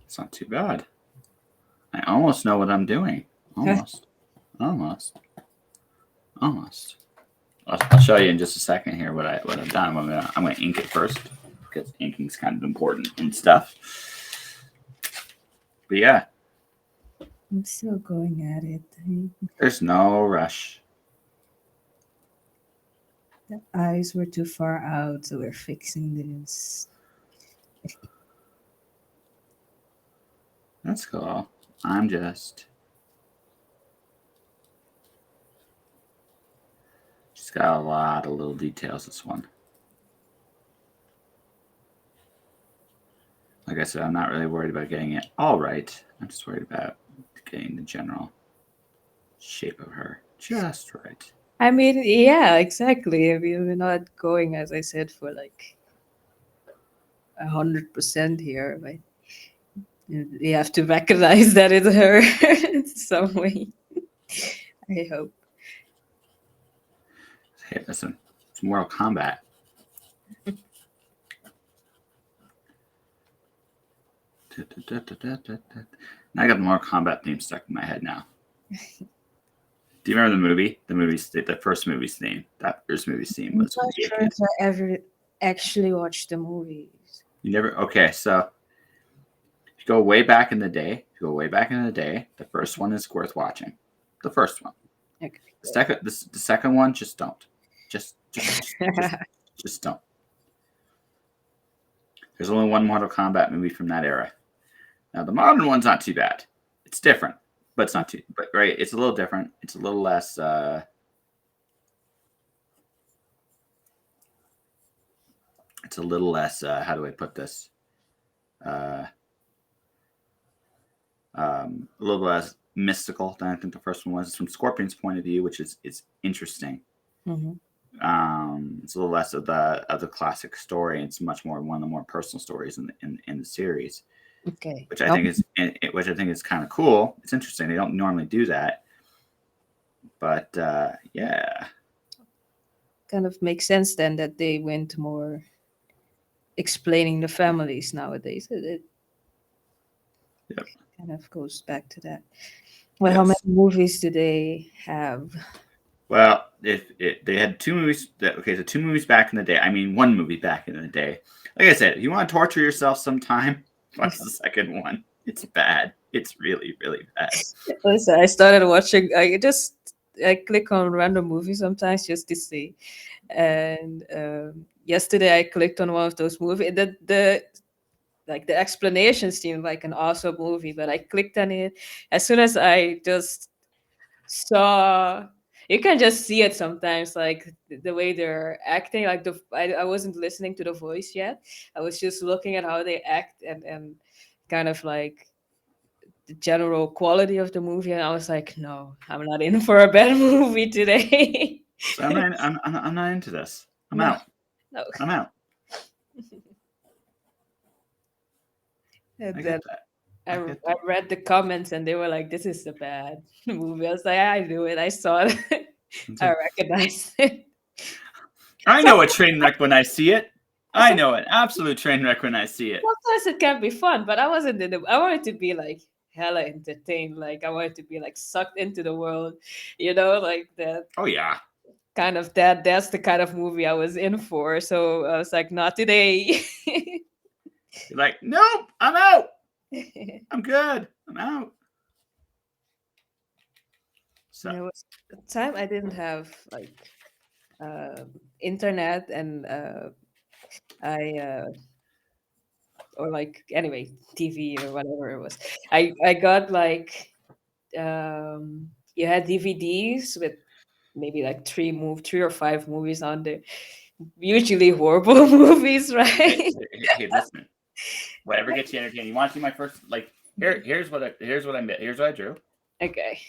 It's not too bad. I almost know what I'm doing. Almost. Almost. Almost. I'll show you in just a second here what I've done. I'm gonna ink it first because inking is kind of important and stuff. But yeah, I'm still going at it. there's no rush. The eyes were too far out, so we're fixing this. That's cool. I'm just got a lot of little details. This one. Like I said, I'm not really worried about getting it all right. I'm just worried about getting the general shape of her just right. I mean, yeah, exactly. We're not going, as I said, for like 100% here, but you have to recognize that it's her in some way. I hope. Hey, listen, it's Mortal Kombat. I got the Mortal Kombat theme stuck in my head now. Do you remember the movie? The first movie's theme. That first movie's theme was. I'm not sure if I ever actually watched the movies. You never? Okay, so if you go way back in the day, the first one is worth watching. The first one. Okay. The second one, just don't. Just don't. There's only one Mortal Kombat movie from that era. Now the modern one's not too bad. It's different, but it's not too. But right, it's a little different. It's a little less. It's a little less. How do I put this? A little less mystical than I think the first one was. It's from Scorpion's point of view, which is interesting. Mm-hmm. It's a little less of the classic story. It's much more one of the more personal stories in the series. Okay. Which I think is kind of cool. It's interesting. They don't normally do that, but yeah. Kind of makes sense then that they went more explaining the families nowadays. It Yep. kind of goes back to that. Well, how many movies do they have? Well, they had two movies. So 2 movies back in the day. I mean, 1 movie back in the day. Like I said, if you want to torture yourself sometime, watch the second one. It's bad. It's really, really bad. Listen, I started watching. I click on random movies sometimes just to see. And yesterday I clicked on one of those movies. The explanation seemed like an awesome movie, but I clicked on it as soon as I just saw. You can just see it sometimes, like the way they're acting. Like I wasn't listening to the voice yet. I was just looking at how they act and kind of like the general quality of the movie, and I was like, no, I'm not in for a bad movie today. So I'm not into this. I'm No. out. No. I'm out. And I then get that. I read the comments and they were like, this is a bad movie. I was like, I knew it. I saw it. I recognized it. I know a train wreck when I see it. I know an absolute train wreck when I see it. Sometimes it can be fun, but I wasn't in I wanted to be like hella entertained. Like I wanted to be like sucked into the world, like that. Oh yeah. Kind of that's the kind of movie I was in for. So I was like, not today. You're like, nope, I'm out. I'm good. I'm out. So There was a time I didn't have like internet, and I or like anyway TV or whatever it was. I got like you had DVDs with maybe like 3 or 5 movies on there. Usually horrible movies, right? hey, listen. Whatever gets you entertained. You want to see my first here's what I drew. Okay.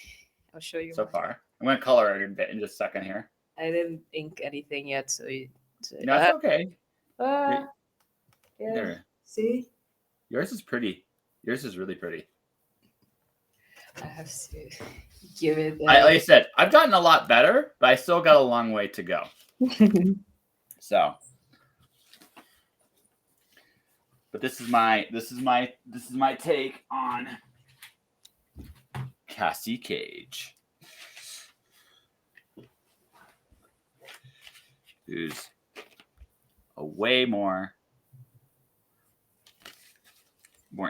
I'll show you so far. I'm gonna color it in just a second here. I didn't ink anything yet, so No, it's okay. yeah. There. See? Yours is pretty. Yours is really pretty. I have to give it. Like I said, I've gotten a lot better, but I still got a long way to go. So, but this is my take on Cassie Cage, who's a way more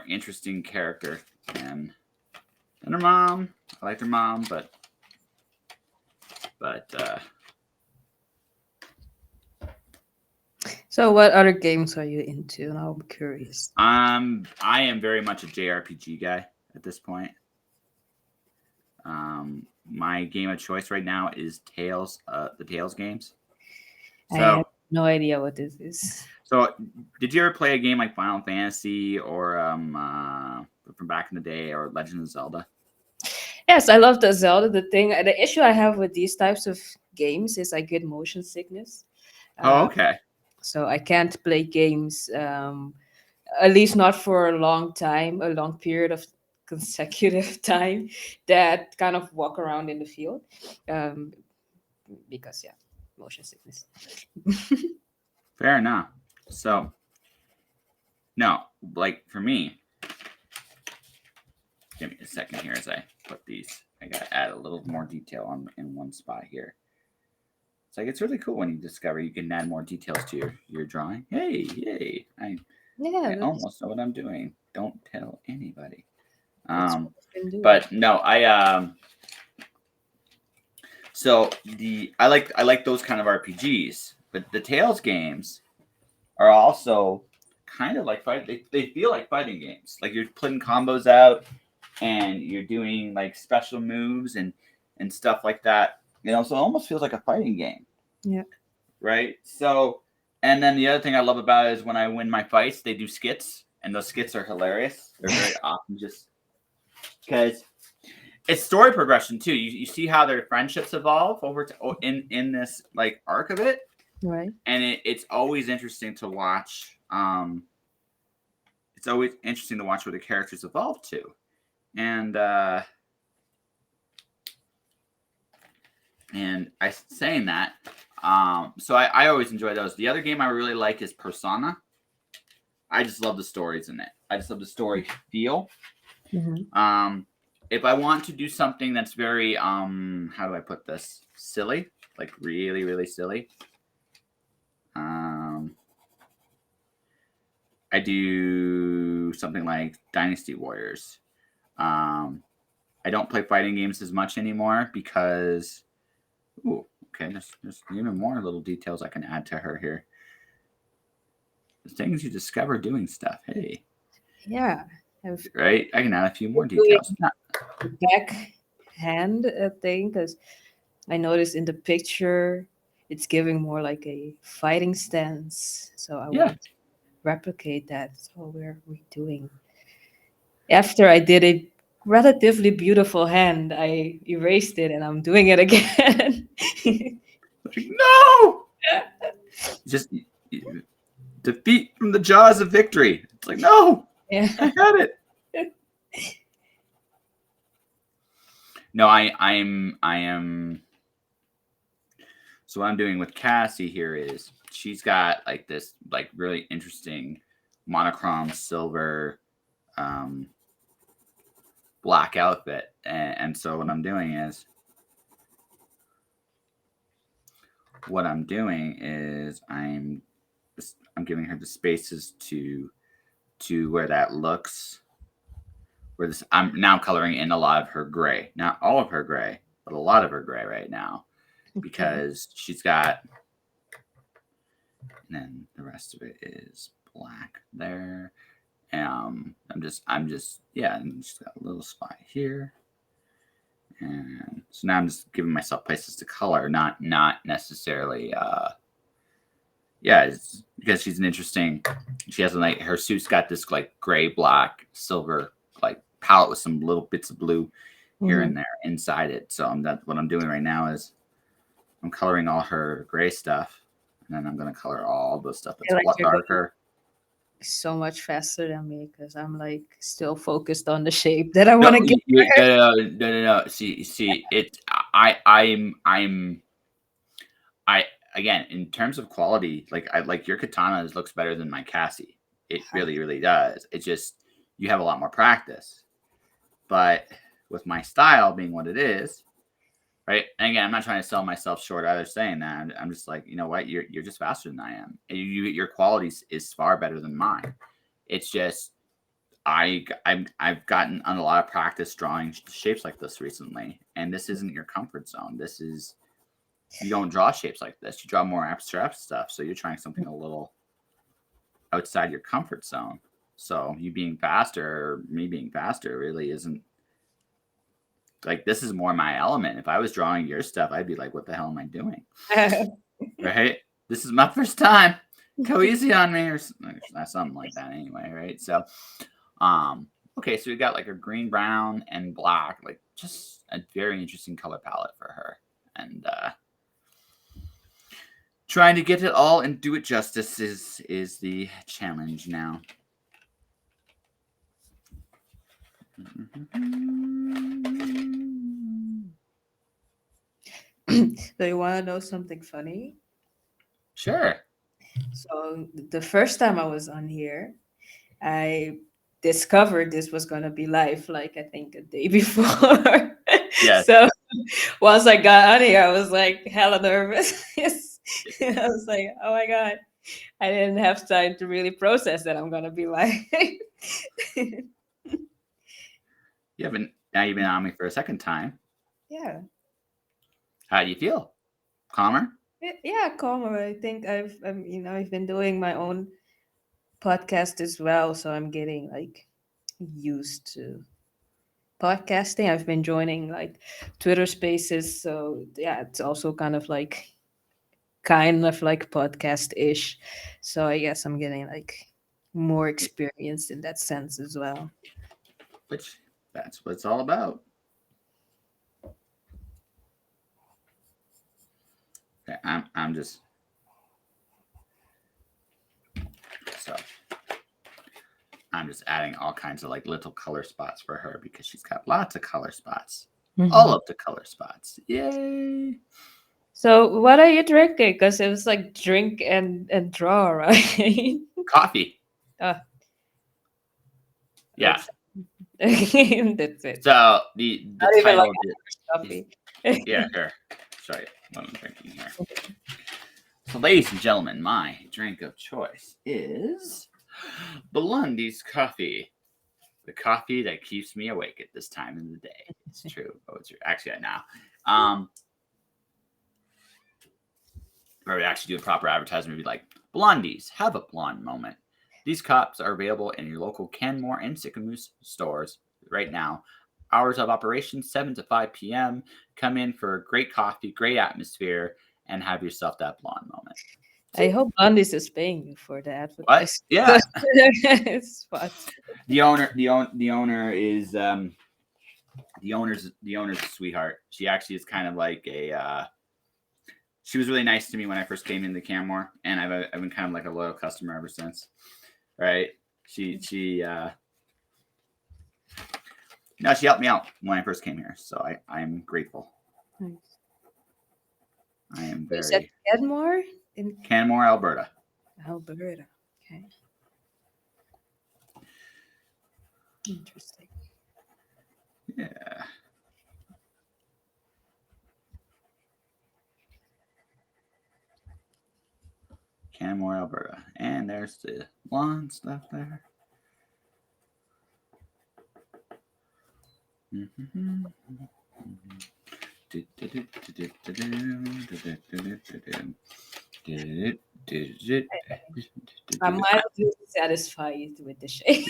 interesting character than her mom. I liked her mom, but So, what other games are you into? And I'm curious. I am very much a JRPG guy at this point. My game of choice right now is Tales, the Tales games. So, I have no idea what this is. So, did you ever play a game like Final Fantasy or from back in the day, or Legend of Zelda? Yes, I love the Zelda. The issue I have with these types of games is I get motion sickness. Oh, okay. So I can't play games, at least not for a long period of consecutive time, that kind of walk around in the field, because motion sickness. Fair enough. So, no, like for me, give me a second here as I put these. I gotta add a little more detail in one spot here. It's like it's really cool when you discover you can add more details to your drawing. Hey, yay! I almost know what I'm doing. Don't tell anybody. But no, so I like those kind of RPGs, but the Tales games are also kind of like they feel like fighting games. Like you're putting combos out and you're doing like special moves and stuff like that. So it almost feels like a fighting game. Yeah. Right. So, and then the other thing I love about it is when I win my fights, they do skits, and those skits are hilarious. They're very often just because it's story progression too. You see how their friendships evolve over in this like arc of it, right? And it's always interesting to watch. It's always interesting to watch where the characters evolve to, and I saying that. So I always enjoy those. The other game I really like is Persona. I just love the stories in it. I just love the story feel. Mm-hmm. If I want to do something that's very how do I put this? Silly, like really, really silly. I do something like Dynasty Warriors. I don't play fighting games as much anymore because okay, there's even more little details I can add to her here. The things you discover doing stuff. Hey. Yeah. Right? I can add a few more details. The back hand thing, because I noticed in the picture it's giving more like a fighting stance. So I want to replicate that. So we're redoing. After I did a relatively beautiful hand, I erased it and I'm doing it again. No! Just defeat from the jaws of victory. It's like, no, I had it. No, I am. So what I'm doing with Cassie here is she's got like this like really interesting monochrome silver black outfit, and so what I'm doing is I'm giving her the spaces to where that looks. Where this, I'm now coloring in a lot of her gray, not all of her gray, but a lot of her gray right now, because she's got, and then the rest of it is black there. I'm just, and she's got a little spot here. And so now I'm just giving myself places to color, not necessarily, it's because she's an interesting, she has like, her suit's got this like gray, black, silver, like palette with some little bits of blue here and there inside it. So what I'm doing right now is I'm coloring all her gray stuff, and then I'm going to color all the stuff that's a lot darker. so much faster than me because I'm like still focused on the shape that I want No, to get. no. See, it. I'm. I again in terms of quality, like I like your katana looks better than my Cassie. It really, really does. It just you have a lot more practice, but with my style being what it is, right? And again, I'm not trying to sell myself short either saying that. I'm just like, you know what, you're just faster than I am. And your quality is far better than mine. It's just I've gotten a lot of practice drawing shapes like this recently, and this isn't your comfort zone. This is you don't draw shapes like this. You draw more abstract stuff. So you're trying something a little outside your comfort zone. So you being faster, or me being faster, really isn't like this is more my element. If I was drawing your stuff, I'd be like, what the hell am I doing? Right? This is my first time. Go easy on me, or something like that anyway, right? So okay, so we got like a green, brown, and black, like just a very interesting color palette for her. And trying to get it all and do it justice is the challenge now. Do you want to know something funny? Sure. So the first time I was on here, I discovered this was gonna be live, like I think a day before. Yes. So once I got on here, I was like hella nervous. I was like, oh my god, I didn't have time to really process that I'm gonna be live. Now you've been on me for a second time. Yeah. How do you feel? Calmer? Yeah, calmer. I think I've been doing my own podcast as well, so I'm getting like used to podcasting. I've been joining like Twitter Spaces, so yeah, it's also kind of like podcast-ish. So I guess I'm getting like more experience in that sense as well. Which that's what it's all about. Okay, I'm just so I'm just adding all kinds of like little color spots for her because she's got lots of color spots. All of the color spots. Yay. So what are you drinking? Because it was like drink and draw, right? Coffee. Yeah. That's it. So the Not even like title coffee. yeah, here. Sorry, what I'm drinking here. So, ladies and gentlemen, my drink of choice is Blondie's coffee. The coffee that keeps me awake at this time of the day. It's true. Oh, it's true. Actually, now. Or we actually do a proper advertisement, we'd be like, Blondies, have a blonde moment. These cups are available in your local Canmore and Sycamore stores right now. Hours of operation, 7 to 5 p.m. Come in for a great coffee, great atmosphere, and have yourself that blonde moment. I hope Blondies is paying you for the What? advertising. Yeah. It's fun. The owner is the owner's a sweetheart. She actually is kind of like a she was really nice to me when I first came into Canmore, and I've been kind of like a loyal customer ever since. Right? She helped me out when I first came here, so I'm grateful. Nice. I am You very said Canmore in Canmore, Alberta. Alberta. Okay. Interesting. Yeah. Canmore, Alberta. And there's the lawn stuff there. I'm mildly satisfied with the shape.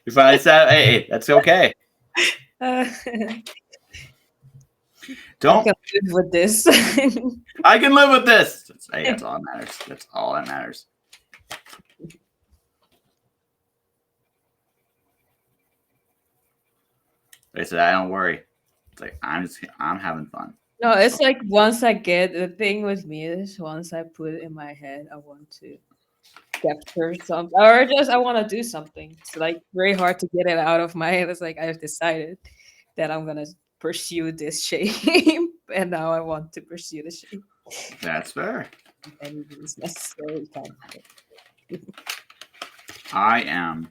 You finally said, hey, that's okay. Don't I can live with this. I can live with this. Hey, that's all that matters. That's all that matters. They said, I don't worry. It's like I'm having fun. No, it's like once I get the thing with me is once I put it in my head, I want to capture something, or just I want to do something. It's like very hard to get it out of my head. It's like I've decided that I'm gonna pursue this shape, and now I want to pursue the shape. That's fair. Any means necessary, kind of thing. I am.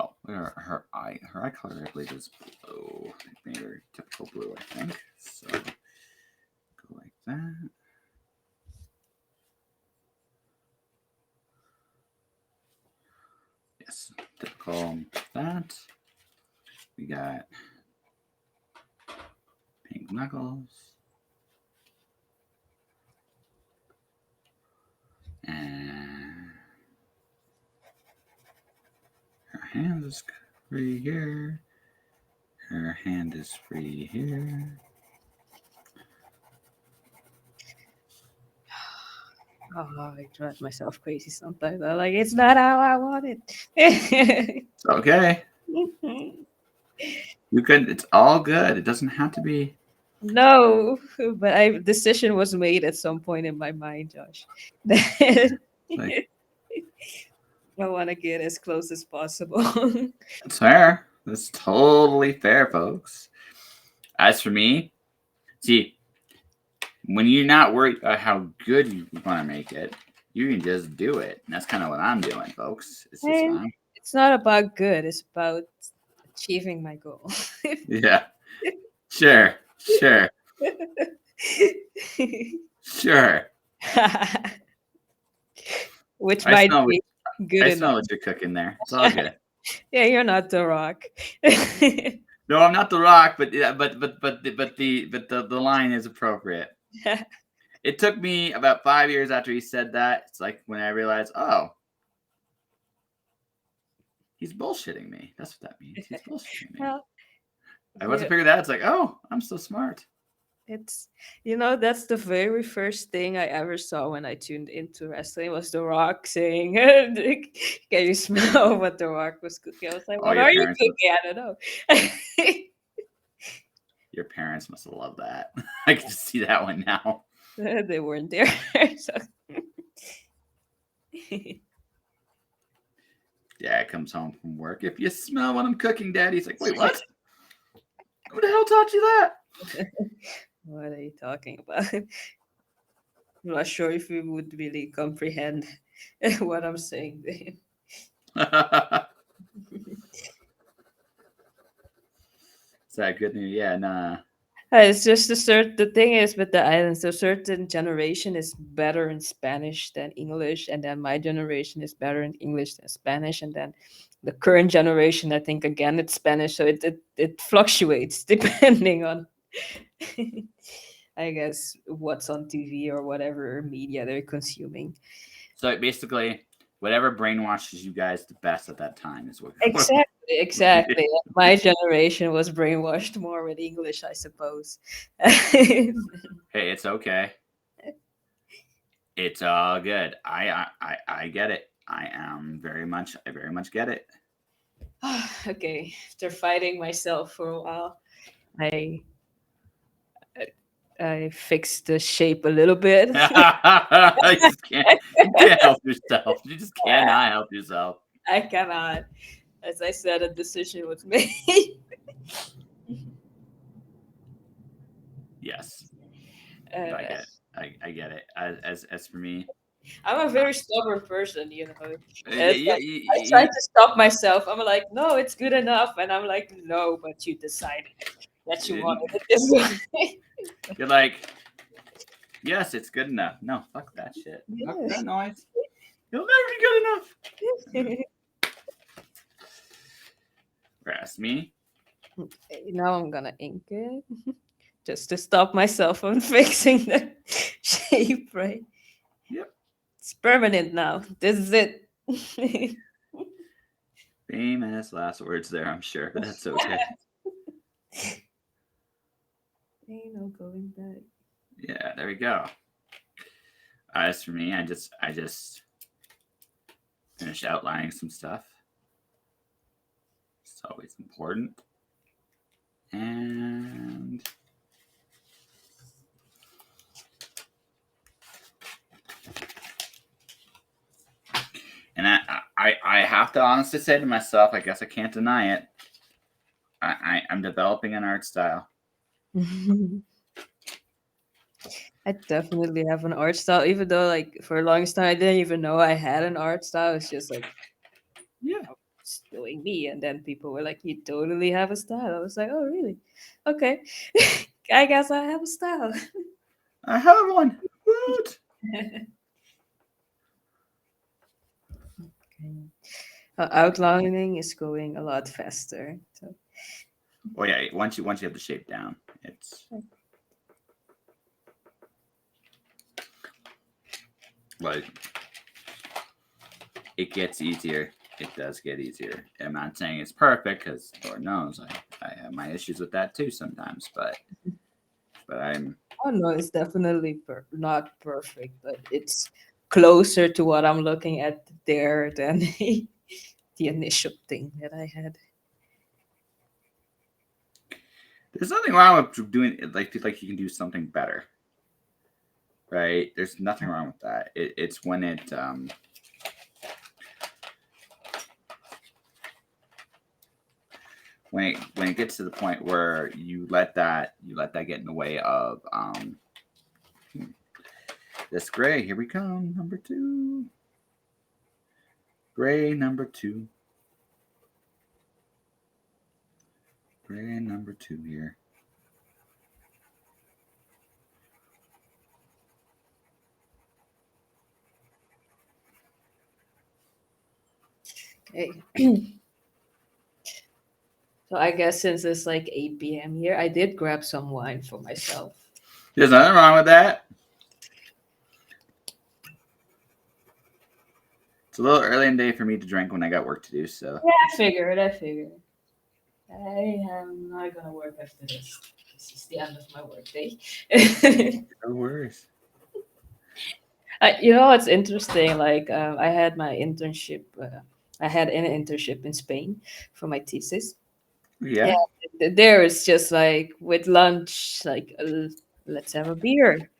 Oh, her eye color, I believe, is blue. Maybe her typical blue, I think. So go like that. Yes, typical that. We got pink knuckles. And her hand is free here. Her hand is free here. Oh, I drive myself crazy sometimes. I'm like, it's not how I want it. It's okay. You can. It's all good. It doesn't have to be. No, but I decision was made at some point in my mind, Josh. Like, I want to get as close as possible. it's fair. That's totally fair, folks. As for me, see, when you're not worried about how good you want to make it, you can just do it. And that's kind of what I'm doing, folks. It's just And it's not about good, it's about achieving my goal. yeah, sure, sure, sure. Which I might smell. be good I enough. smell what you're cooking there. It's all good. Yeah, you're not the rock. No, I'm not the Rock, but yeah, but the line is appropriate. It took me about 5 years after he said that. It's like when I realized, oh, he's bullshitting me. That's what that means. He's bullshitting me. Well, I wasn't yeah, figuring that. It's like, oh, I'm so smart. it's that's the very first thing I ever saw when I tuned into wrestling was The Rock saying, "Can you smell what The Rock was cooking?" I was like, Oh, "What your are you parents, cooking?" I don't know. your parents must have loved that. I can see that one now. They weren't there. So. Dad comes home from work. If you smell what I'm cooking, Dad, he's like, wait, what? Who the hell taught you that? What are you talking about? I'm not sure if you would really comprehend what I'm saying there. Is that good news? Yeah, nah. It's just the thing is with the islands, a certain generation is better in Spanish than English, and then my generation is better in English than Spanish, and then the current generation, I think again it's Spanish, so it fluctuates depending on I guess what's on TV or whatever media they're consuming. So basically, whatever brainwashes you guys the best at that time is what. Exactly. My generation was brainwashed more with English, I suppose. Hey, it's okay. It's all good. I get it. I very much get it. Okay, after fighting myself for a while, I I fixed the shape a little bit. You can't help yourself. You just cannot help yourself. I cannot. As I said, a decision was made. Yes, I uh, get it. I get it. As for me, I'm a very stubborn person, yeah, It's yeah, like I try to stop myself. I'm like, no, it's good enough, and I'm like, no, but you decided that you wanted it this way. you're like, yes, it's good enough. No, fuck that shit. Fuck Yeah. that noise. It'll never be good enough. Ask me. Now I'm gonna ink it just to stop myself from fixing the shape, right? Yep. It's permanent now. This is it. Famous last words there, I'm sure, but that's okay. Ain't no going back. Yeah, there we go. As for me, I just finished outlining some stuff. It's always important. And I have to honestly say to myself, I guess I can't deny it. I'm developing an art style. I definitely have an art style, even though like for a longest time I didn't even know I had an art style. It's just like Yeah, just doing me, and then people were like, "You totally have a style." I was like, "Oh, really? Okay, I guess I have a style." I have one. Woot! Okay. Outlining is going a lot faster. So Oh yeah, once you have the shape down, it's like it gets easier. It does get easier. I'm not saying it's perfect because Lord knows I have my issues with that too sometimes. But I'm oh no, it's definitely not perfect, but it's closer to what I'm looking at there than the initial thing that I had. there's nothing wrong with doing it. Like feel like you can do something better, right? There's nothing wrong with that. It's when it gets to the point where you let that get in the way of this gray. Here we come, number 2. Gray number 2. Gray number 2 here. Okay. So I guess since it's like 8 p.m. here, I did grab some wine for myself. There's nothing wrong with that. It's a little early in the day for me to drink when I got work to do. So Yeah, I figured. I am not gonna work after this. This is the end of my work day. no worries. You know what's interesting? Like I had my internship. I had an internship in Spain for my thesis. Yeah. Yeah, there it's just like with lunch, like let's have a beer.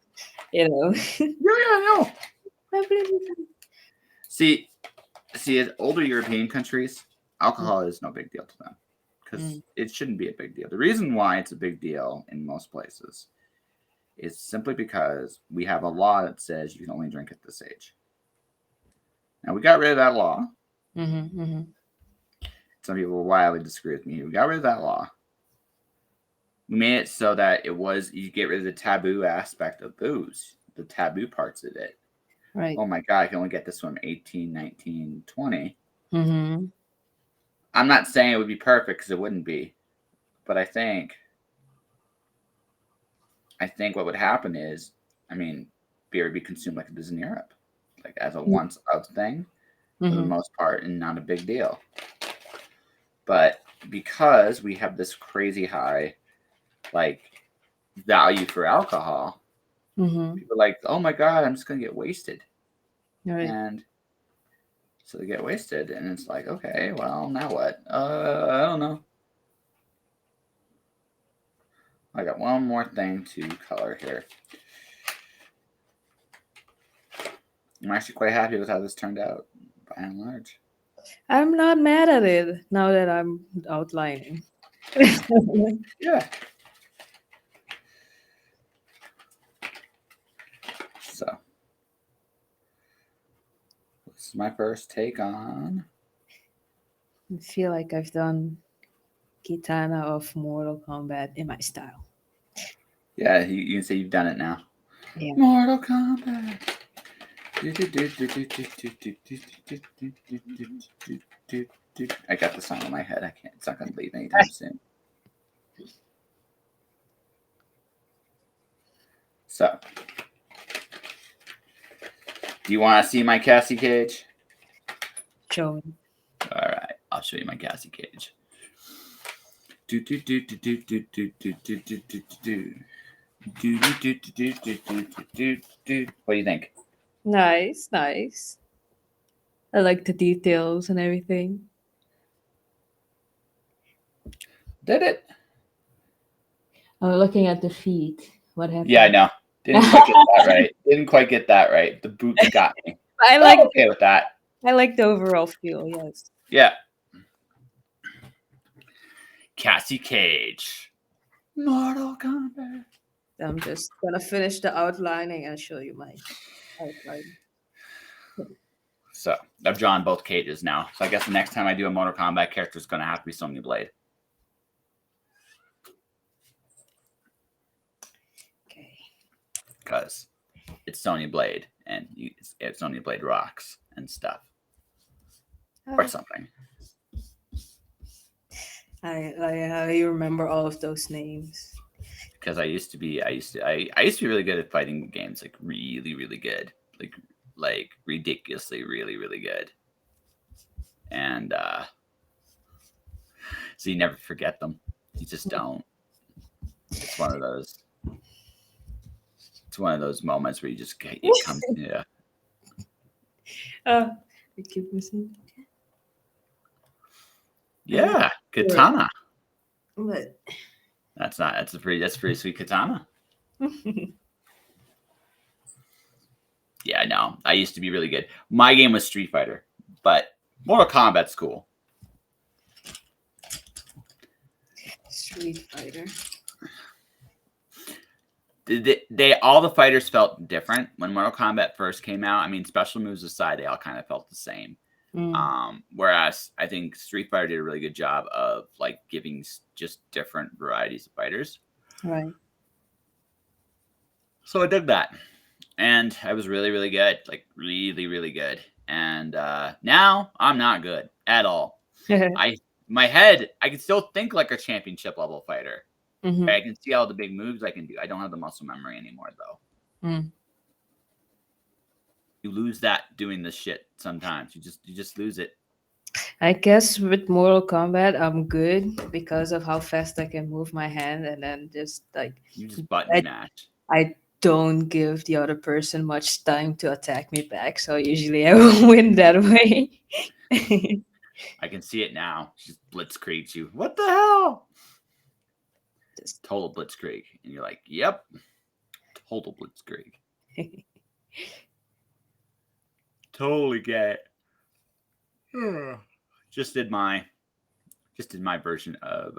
You know. Yeah, no. See, as older European countries, alcohol is no big deal to them because Mm. it shouldn't be a big deal. The reason why it's a big deal in most places is simply because we have a law that says you can only drink at this age. Now we got rid of that law. Mm-hmm, mm-hmm. Some people will wildly disagree with me. We got rid of that law. We made it so that you get rid of the taboo aspect of booze, the taboo parts of it. Right. Oh my God, I can only get this when I'm 18, 19, 20. Mm-hmm. I'm not saying it would be perfect because it wouldn't be. But I think what would happen is, I mean, beer would be consumed like it is in Europe, like as a once out thing for the Mm-hmm. most part and not a big deal. But because we have this crazy high, like, value for alcohol, Mm-hmm. people are like, oh my God, I'm just going to get wasted. Right. And so they get wasted, and it's like, okay, well, now what? I don't know. I got one more thing to color here. I'm actually quite happy with how this turned out, by and large. I'm not mad at it now that I'm outlining. Yeah. So, this is my first take on. I feel like I've done Kitana of Mortal Kombat in my style. Yeah, you can say you've done it now. Yeah. Mortal Kombat. I got the song in my head. I can't. It's not gonna leave anytime soon. So, do you want to see my Cassie cage? Show me. All right, I'll show you my Cassie cage. What do you think? Nice, nice. I like the details and everything. Did it? I'm looking at the feet. What Yeah, I happened? know. Didn't quite get that right. Didn't quite get that right. The boots got me. I But like I'm okay with that. I like the overall feel. Yes. Yeah. Cassie Cage. Mortal Kombat. I'm just gonna finish the outlining and show you my outline. So I've drawn both cages now. So I guess the next time I do a Mortal Kombat character is going to have to be Sonya Blade. Okay. Because it's Sonya Blade and it's Sonya Blade rocks and stuff. Or something. I remember all of those names. Because I used to be really good at fighting games, like really good. Like ridiculously really good. And so you never forget them. You just don't. It's one of those. It's one of those moments where you just it comes. Yeah. We keep missing. Yeah, katana. But That's pretty sweet katana. Yeah, no. I used to be really good. My game was Street Fighter, but Mortal Kombat's cool. Street Fighter. They all the fighters felt different when Mortal Kombat first came out. I mean, special moves aside, they all kind of felt the same. Whereas I think Street Fighter did a really good job of like giving just different varieties of fighters. Right. So I did that, and I was really good, like really good. And now I'm not good at all. My head, I can still think like a championship level fighter. Mm-hmm. I can see all the big moves I can do. I don't have the muscle memory anymore, though. You lose that doing this shit sometimes. You just lose it. I guess with Mortal Kombat, I'm good because of how fast I can move my hand, and then just like You just button mash. I don't give the other person much time to attack me back, so usually I will win that way. I can see it now. She just blitzkriegs you. What the hell? Just total blitzkrieg, and you're like, "Yep, total blitzkrieg." Totally get it. Just did my version of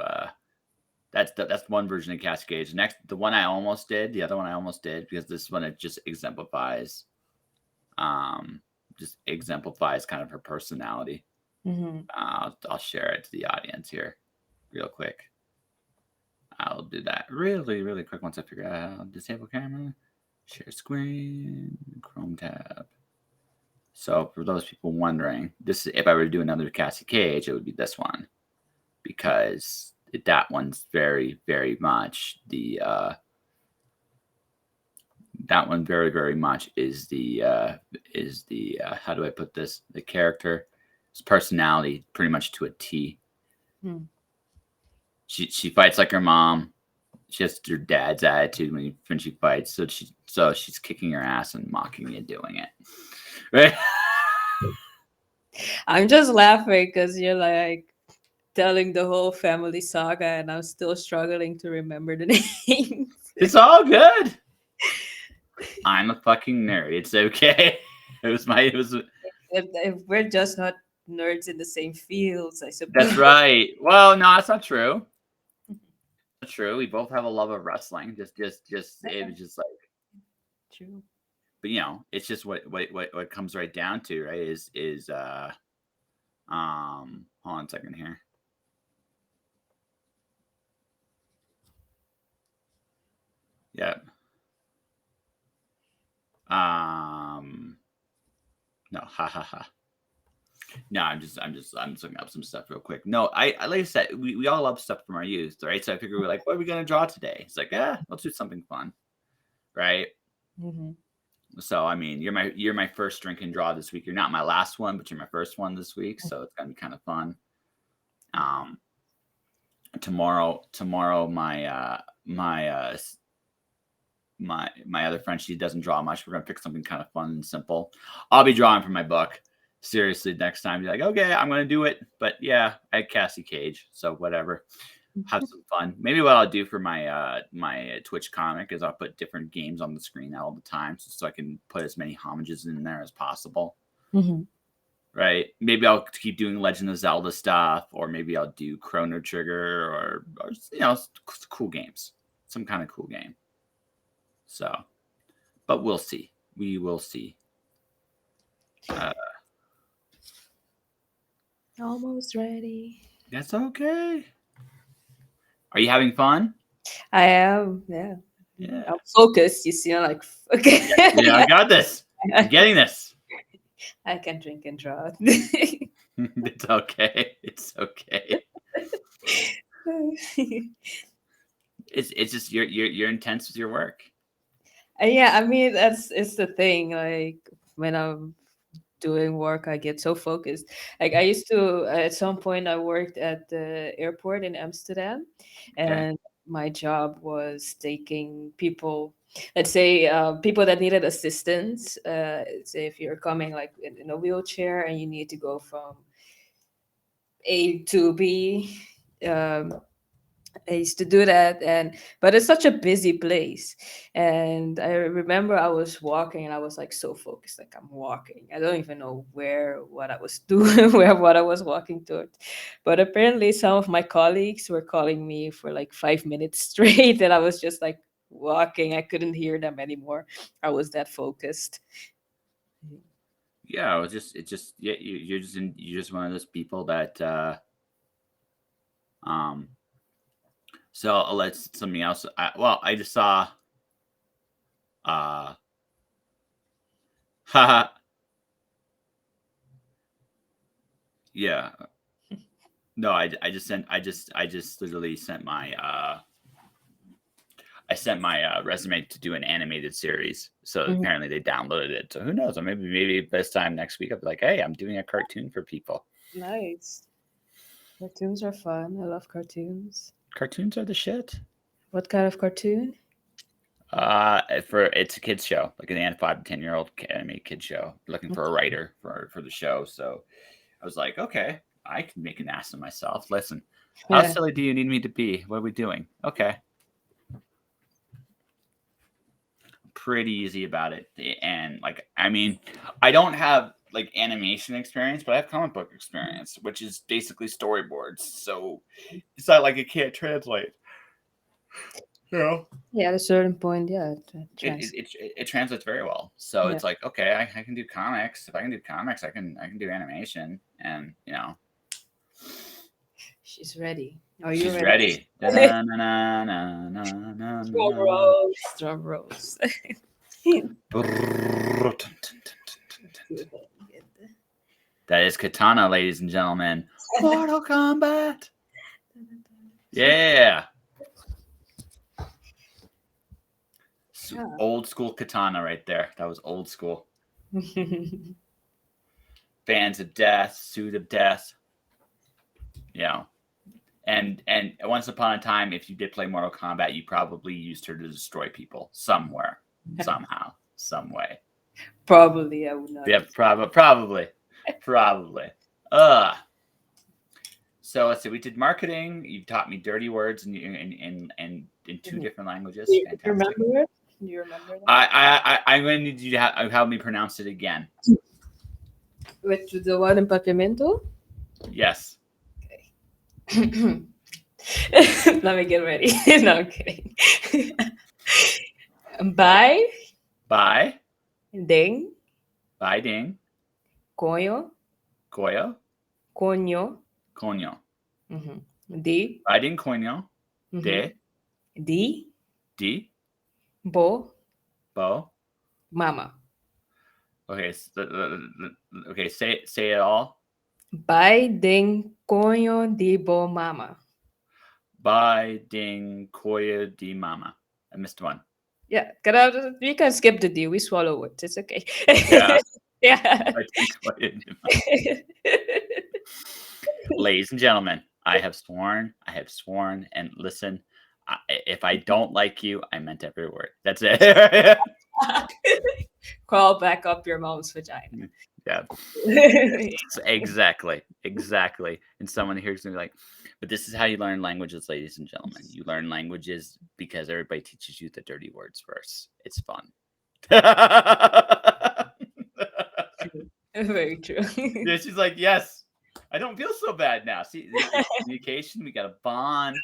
that's one version of Cascades. Next, the one I almost did, the other one I almost did, because this one it just exemplifies kind of her personality. I'll share it to the audience here real quick. I'll do that really quick once I figure out disable camera, share screen, Chrome tab. So for those people wondering, this if I were to do another Cassie Cage, it would be this one, because that one's very much the that one very much is the how do I put this? The character's personality pretty much to a T. She fights like her mom. She has her dad's attitude when she fights. So she's kicking her ass and mocking you doing it. Right? I'm just laughing because you're like telling the whole family saga, and I'm still struggling to remember the names. It's all good. I'm a fucking nerd. It's okay. If we're just not nerds in the same fields, I suppose. That's right. Well, no, that's not true. That's true. We both have a love of wrestling. Just it was just like True. But it's just what comes right down to, right? Is hold on a second here. Yep. No, ha. No, I'm just looking up some stuff real quick. No, I like I said, we all love stuff from our youth, right? So I figure we're like, what are we gonna draw today? It's like, let's do something fun, right? So I mean, you're my first drink and draw this week. You're not my last one, but you're my first one this week, so it's gonna be kind of fun. Tomorrow, my other friend, she doesn't draw much. We're gonna pick something kind of fun and simple. I'll be drawing from my book. Seriously, next time, be like, okay, I'm gonna do it. But yeah, I had Cassie Cage, so whatever. Have some fun. Maybe what I'll do for my my Twitch comic is I'll put different games on the screen all the time, so I can put as many homages in there as possible. right? Maybe I'll keep doing Legend of Zelda stuff, or maybe I'll do Chrono Trigger, or cool games, some kind of cool game. So, but we'll see. We will see. Almost ready. That's okay. Are you having fun? I am. Yeah. Yeah. I'm focused. You see, I'm like, okay. Yeah, I got this. I'm getting this. I can drink and draw. It's okay. It's okay. It's just you're intense with your work. Yeah, I mean it's the thing. Like when I'm doing work, I get so focused. Like I used to at some point I worked at the airport in Amsterdam, Okay. and my job was taking people, let's say people that needed assistance. Say if you're coming like in a wheelchair and you need to go from A to B. Um, I used to do that, and but it's such a busy place. And I remember I was walking, and I was like so focused, like I'm walking. I don't even know what I was doing, where what I was walking towards. But apparently, some of my colleagues were calling me for like 5 minutes straight, and I was just like walking. I couldn't hear them anymore. I was that focused. Yeah, yeah, you're just one of those people that um so let's something else. I just saw uh haha yeah. No, I just literally sent my resume to do an animated series. So Mhm. apparently they downloaded it. So who knows? Or maybe this time next week I'll be like, hey, I'm doing a cartoon for people. Nice. Cartoons are fun. I love cartoons. Cartoons are the shit. What kind of cartoon? It's a kids show, like an 5 to 10 year old animated kids show. Looking for a writer for the show. So I was like, okay, I can make an ass of myself. Listen, how Yeah. silly do you need me to be? What are we doing? Okay, pretty easy about it. And like, I mean, I don't have like animation experience, but I have comic book experience, which is basically storyboards. So it's not like it can't translate. Yeah. Yeah, at a certain point, yeah, It, chance. it, it, it translates very well. So Yeah, it's like, okay, I can do comics. If I can do comics, I can do animation. And she's ready. Are you she's ready? ready. Drum rolls, drum rolls. That is Katana, ladies and gentlemen. Mortal Kombat. Yeah. Yeah. Old school Katana right there. That was old school. Fans of death, suit of death. Yeah. And once upon a time, if you did play Mortal Kombat, you probably used her to destroy people somewhere, somehow, some way. Probably, I would not. Yeah, probably. Uh so let's see. We did marketing. You taught me dirty words in two Mhm. different languages. Do you Fantastic. remember it? Do you remember that? I'm going to need you to help me pronounce it again. With the one in Papiamento? Yes. Let me get ready. No, I'm kidding. Bye, Bye. ding, Bye ding. coño, Goyo. coño, Coño. di, Bye ding coño. De. di, Di. bo, Bo. mama. Okay. Okay. Say it all. Bye, ding, coño, di, bo, mama. Bye ding koya di mama. I missed one. Yeah, you can skip the D. We swallow it. It's okay. Yeah. Yeah. Bye ding koya di mama. Ladies and gentlemen, I have sworn, and listen, if I don't like you, I meant every word. That's it. Crawl back up your mom's vagina. Yeah, exactly. And someone here's gonna be like, but this is how you learn languages, ladies and gentlemen. You learn languages because everybody teaches you the dirty words first. It's fun. Very true. Yeah, she's like, yes, I don't feel so bad now. See, it's communication. We got a bond.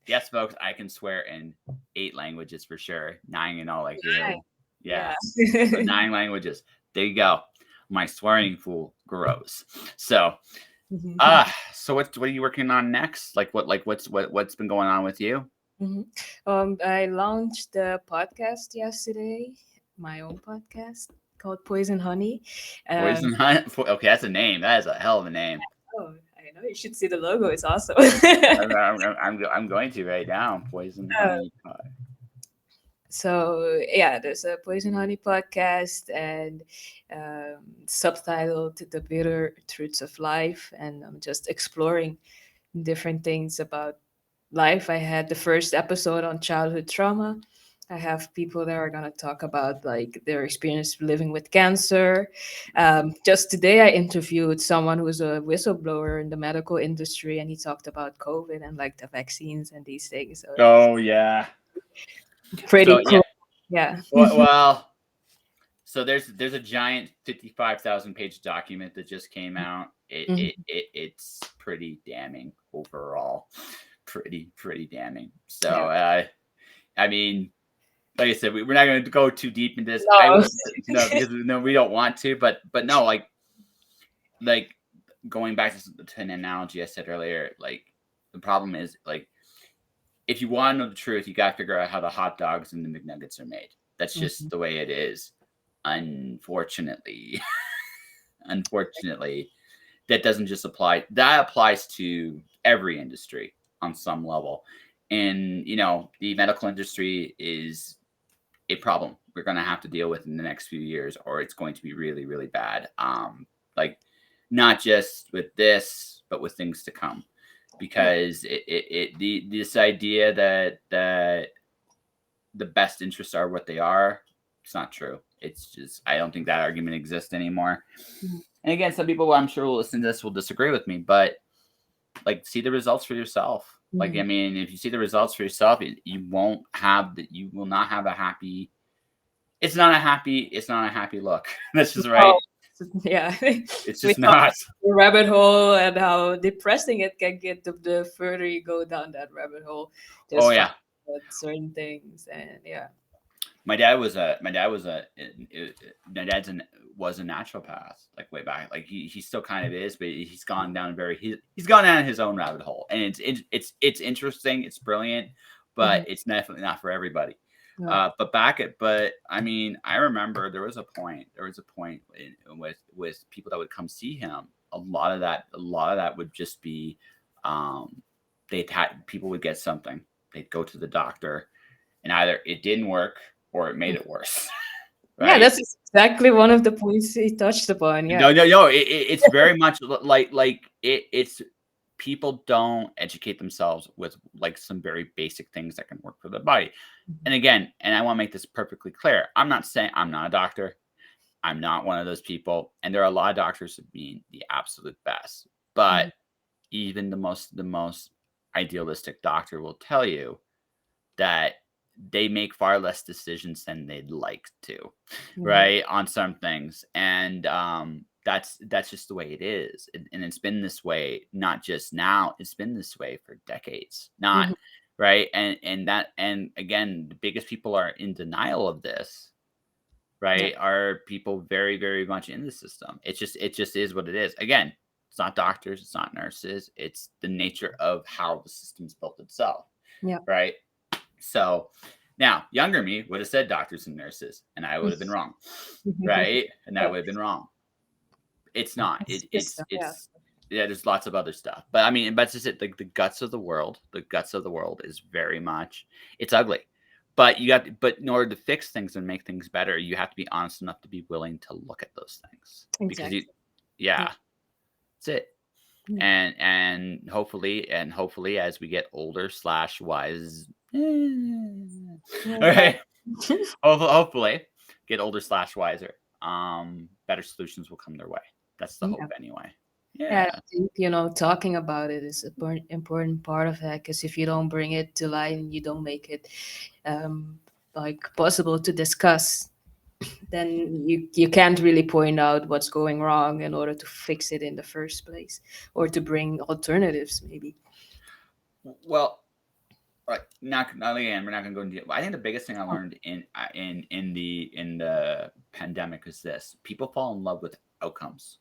Yes, folks, I can swear in 8 languages for sure. 9, like Right. really. Yeah. Yeah. So 9 languages. There you go. My swearing fool grows. So, so what are you working on next? What's been going on with you? Mhm. I launched the podcast yesterday, my own podcast called Poison Honey. Um, Poison Hunt. Okay, that's a name. That is a hell of a name. oh, I know you should see the logo. It's awesome. I'm going to right now. Poison Uh, Honey. so yeah, there's a Poison Honey podcast and subtitled "The Bitter Truths of Life," and I'm just exploring different things about life. I had the first episode on childhood trauma. I have people that are going to talk about like their experience living with cancer. Just today, I interviewed someone who's a whistleblower in the medical industry, and he talked about COVID and like the vaccines and these things. So Oh yeah. So pretty yeah. cool. Yeah. Well, so there's a giant 55,000 page document that just came out. Mhm. It's pretty damning overall. Pretty damning. So Yeah. I mean, like I said, we're not going to go too deep into this. I No. will no because no we don't want to, but no like going back to an analogy I said earlier, like the problem is like if you want to know the truth, you got to figure out how the hot dogs and the McNuggets are made. That's just Mhm. the way it is. Unfortunately, unfortunately, that doesn't just apply. That applies to every industry on some level. And the medical industry is a problem we're going to have to deal with in the next few years, or it's going to be really, really bad. Like not just with this, but with things to come, Yeah. because this idea that the best interests are what they are, it's not true. It's just I don't think that argument exists anymore. Mhm. And again, some people I'm sure will listen to this will disagree with me, but like see the results for yourself. Like I Mhm. mean, if you see the results for yourself, you won't have that. You will not have a happy. It's not a happy look. That's just right. Oh, yeah. It's We just talked not. about the rabbit hole and how depressing it can get the further you go down that rabbit hole. Oh Just find yeah. out certain things and yeah. My dad's was a naturopath like way back. Like he still kind of is, but he's gone down he's gone down his own rabbit hole, and it's interesting, it's brilliant, but Mhm. it's definitely not for everybody. No. But I mean, I remember there was a point with people that would come see him. A lot of that would just be, um, people would get something. They'd go to the doctor, and either it didn't work or it made it worse, Yeah, right? that's exactly one of the points he touched upon. No, Yeah. no, no. It's very much it's people don't educate themselves with like some very basic things that can work for the body. And again, and I want to make this perfectly clear. I'm not saying I'm not a doctor. I'm not one of those people. And there are a lot of doctors that being the absolute best. But Mhm. even the most idealistic doctor will tell you that they make far less decisions than they'd like to, Mhm. right? On some things. And that's just the way it is. And it's been this way, not just now, it's been this way for decades. Not Mhm. right. And again, the biggest people are in denial of this, Yeah. right? Are people very, very much in the system. It just is what it is. Again, it's not doctors, it's not nurses, it's the nature of how the system's built itself, Yeah. right? So now, younger me would have said doctors and nurses, and I would have been wrong, right? And I Yeah. would have been wrong. It's not. It's system. Yeah. Yeah. There's lots of other stuff, but I mean, but it's just it. Like the guts of the world. The guts of the world is very much. It's ugly, but But in order to fix things and make things better, you have to be honest enough to be willing to look at those things because Exactly. Yeah. yeah, that's it. Yeah. And hopefully as we get older slash wise, all Okay. right. Hopefully, get older slash wiser. Better solutions will come their way. That's the Yeah. hope, anyway. Yeah, Yeah. I think, talking about it is a important part of that because if you don't bring it to light and you don't make it like possible to discuss, then you can't really point out what's going wrong in order to fix it in the first place, or to bring alternatives maybe. Well, right. Not again. We're not going to go into. I think the biggest thing I learned in the pandemic is this: people fall in love with outcomes.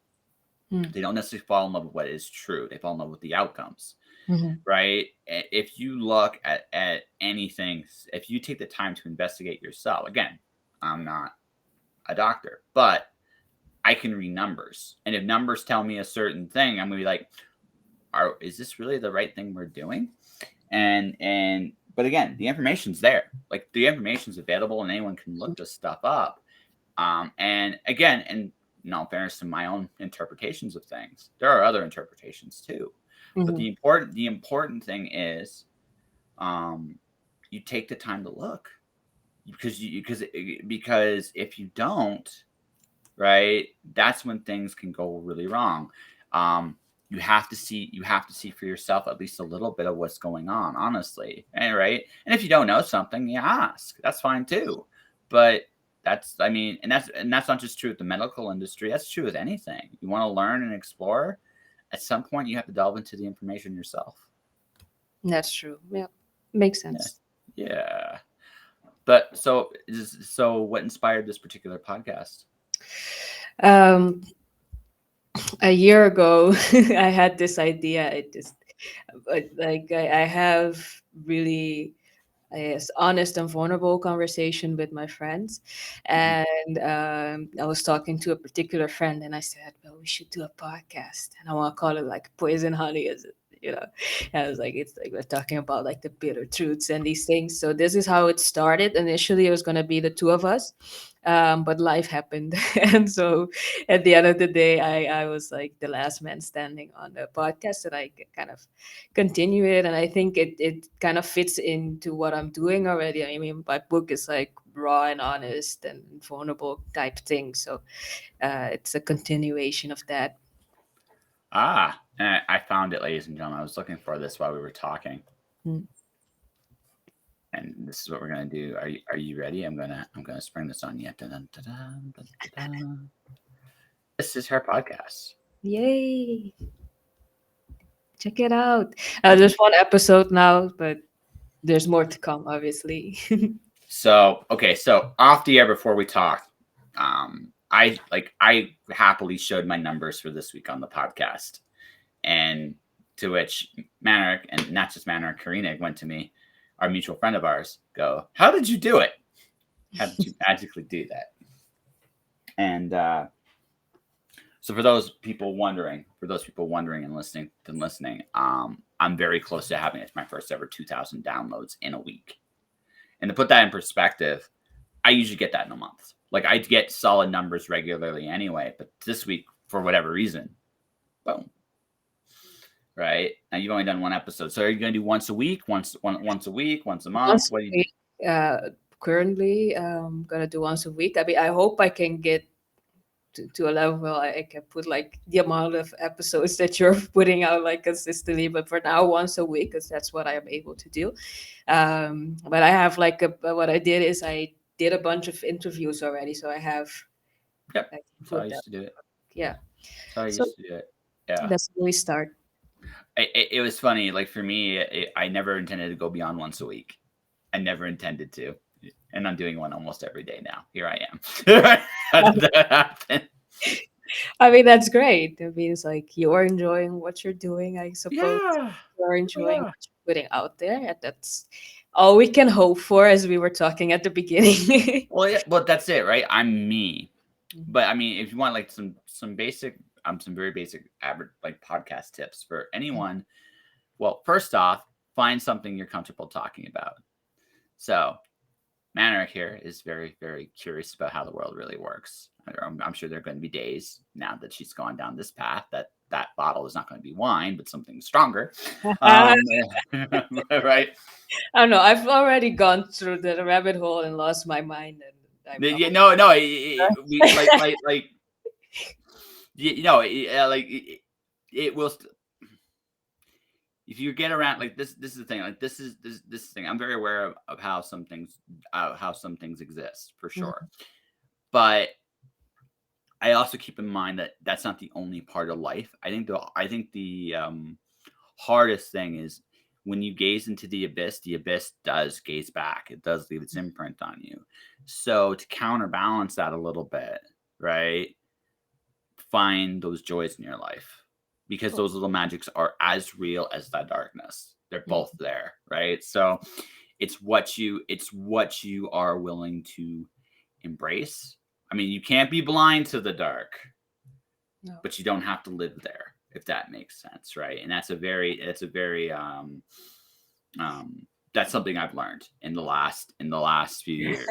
Mm. They don't necessarily fall in love with what is true. They fall in love with the outcomes, Mhm. right? If you look at anything, if you take the time to investigate yourself, again, I'm not a doctor, but I can read numbers, and if numbers tell me a certain thing, I'm gonna be like, is this really the right thing we're doing? And but again, the information's there. Like the information's available, and anyone can look this stuff up. And again, and in all fairness to my own interpretations of things, there are other interpretations too. But Mhm. the important thing is, you take the time to look, because if you don't, right, that's when things can go really wrong. Um, you have to see for yourself at least a little bit of what's going on, honestly, and right. And if you don't know something, you ask. That's fine too. But that's not just true with the medical industry. That's true with anything. You want to learn and explore. At some point, you have to delve into the information yourself. That's true. Yeah, makes Yeah, sense. yeah. But so what inspired this particular podcast? um a year ago, I had this idea. It just, like, I have really, I guess, honest and vulnerable conversation with my friends. Mhm. And I was talking to a particular friend, and I said, well, we should do a podcast. And I want to call it like Poison Honey, is it? You know, and I was like, it's like we're talking about like the bitter truths and these things. So this is how it started. Initially, it was going to be the two of us, but life happened. And so at the end of the day, I was like the last man standing on the podcast, and I kind of continue it. And I think it kind of fits into what I'm doing already. I mean, my book is like raw and honest and vulnerable type thing. So it's a continuation of that. I found it, ladies and gentlemen. I was looking for this while we were talking, Mm. and this is what we're gonna do. Are you ready? I'm gonna spring this on you. Dun, dun, dun, dun, dun, dun. This is her podcast. Yay! Check it out. There's one episode now, but there's more to come, obviously. So okay, so off the air before we talked, I happily showed my numbers for this week on the podcast, and to which Maanarak, and not just Maanarak, Karina went to me, our mutual friend of ours, go, "How did you do it? How did you magically do that?" And so for those people wondering and listening, I'm very close to having it my first ever 2,000 downloads in a week. And to put that in perspective, I usually get that in a month. Like I get solid numbers regularly anyway, but this week, for whatever reason, boom. Right now, you've only done one episode, so are you going to do once a week, once a week, once a month? Once What a do you do? week. Currently, gonna do once a week. I mean, I hope I can get to a level where I can put like the amount of episodes that you're putting out like consistently. But for now, once a week, because that's what I am able to do. But I have like what I did is I did a bunch of interviews already, so I have, Yep, I can that's how I put that. used to do it. Yeah. That's how I So used to do it. Yeah, that's where we start. it was funny. Like for me, I never intended to go beyond once a week. I never intended to, and I'm doing one almost every day now. Here I am. How did that happen? I mean, that's great. It means like you're enjoying what you're doing, I suppose. Yeah, You're enjoying yeah. what you're putting out there. And that's all we can hope for, as we were talking at the beginning. Well, yeah, well, that's it, right? I'm me. But I mean, if you want like some basic, some very basic average like podcast tips for anyone, well, first off, find something you're comfortable talking about. So Maanarak here is very, very curious about how the world really works. I'm sure there are going to be days now that she's gone down this path that bottle is not going to be wine, but something stronger. I Um, right? don't know. I've already gone through the rabbit hole and lost my mind, and Yeah, no, no. We like like it will. If you get around like this is the thing. Like this thing. I'm very aware of how some things exist for sure. But I also keep in mind that that's not the only part of life. I think the hardest thing is when you gaze into the abyss does gaze back. It does leave its imprint on you. So to counterbalance that a little bit, right? Find those joys in your life because Cool. those little magics are as real as that darkness. They're Mm. both there, right? So it's what you are willing to embrace. I mean, you can't be blind to the dark, No. but you don't have to live there, if that makes sense, right? And that's a very that's something I've learned in the last few years.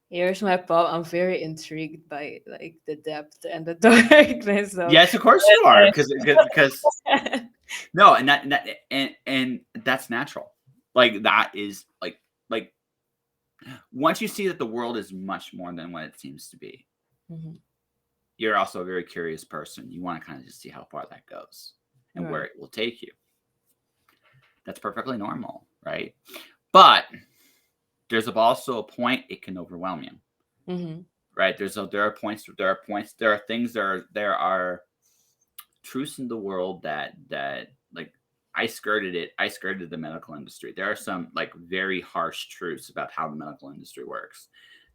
Here's my pop. I'm very intrigued by like the depth and the darkness of Yes, of course you are, because it. no, and that's natural. Like that is like once you see that the world is much more than what it seems to be, Mhm. you're also a very curious person. You want to kind of just see how far that goes and where Right. it will take you. That's perfectly normal, right? But there's also a point it can overwhelm you, Mhm. right? There are things, there are truths in the world that like I skirted the medical industry. There are some like very harsh truths about how the medical industry works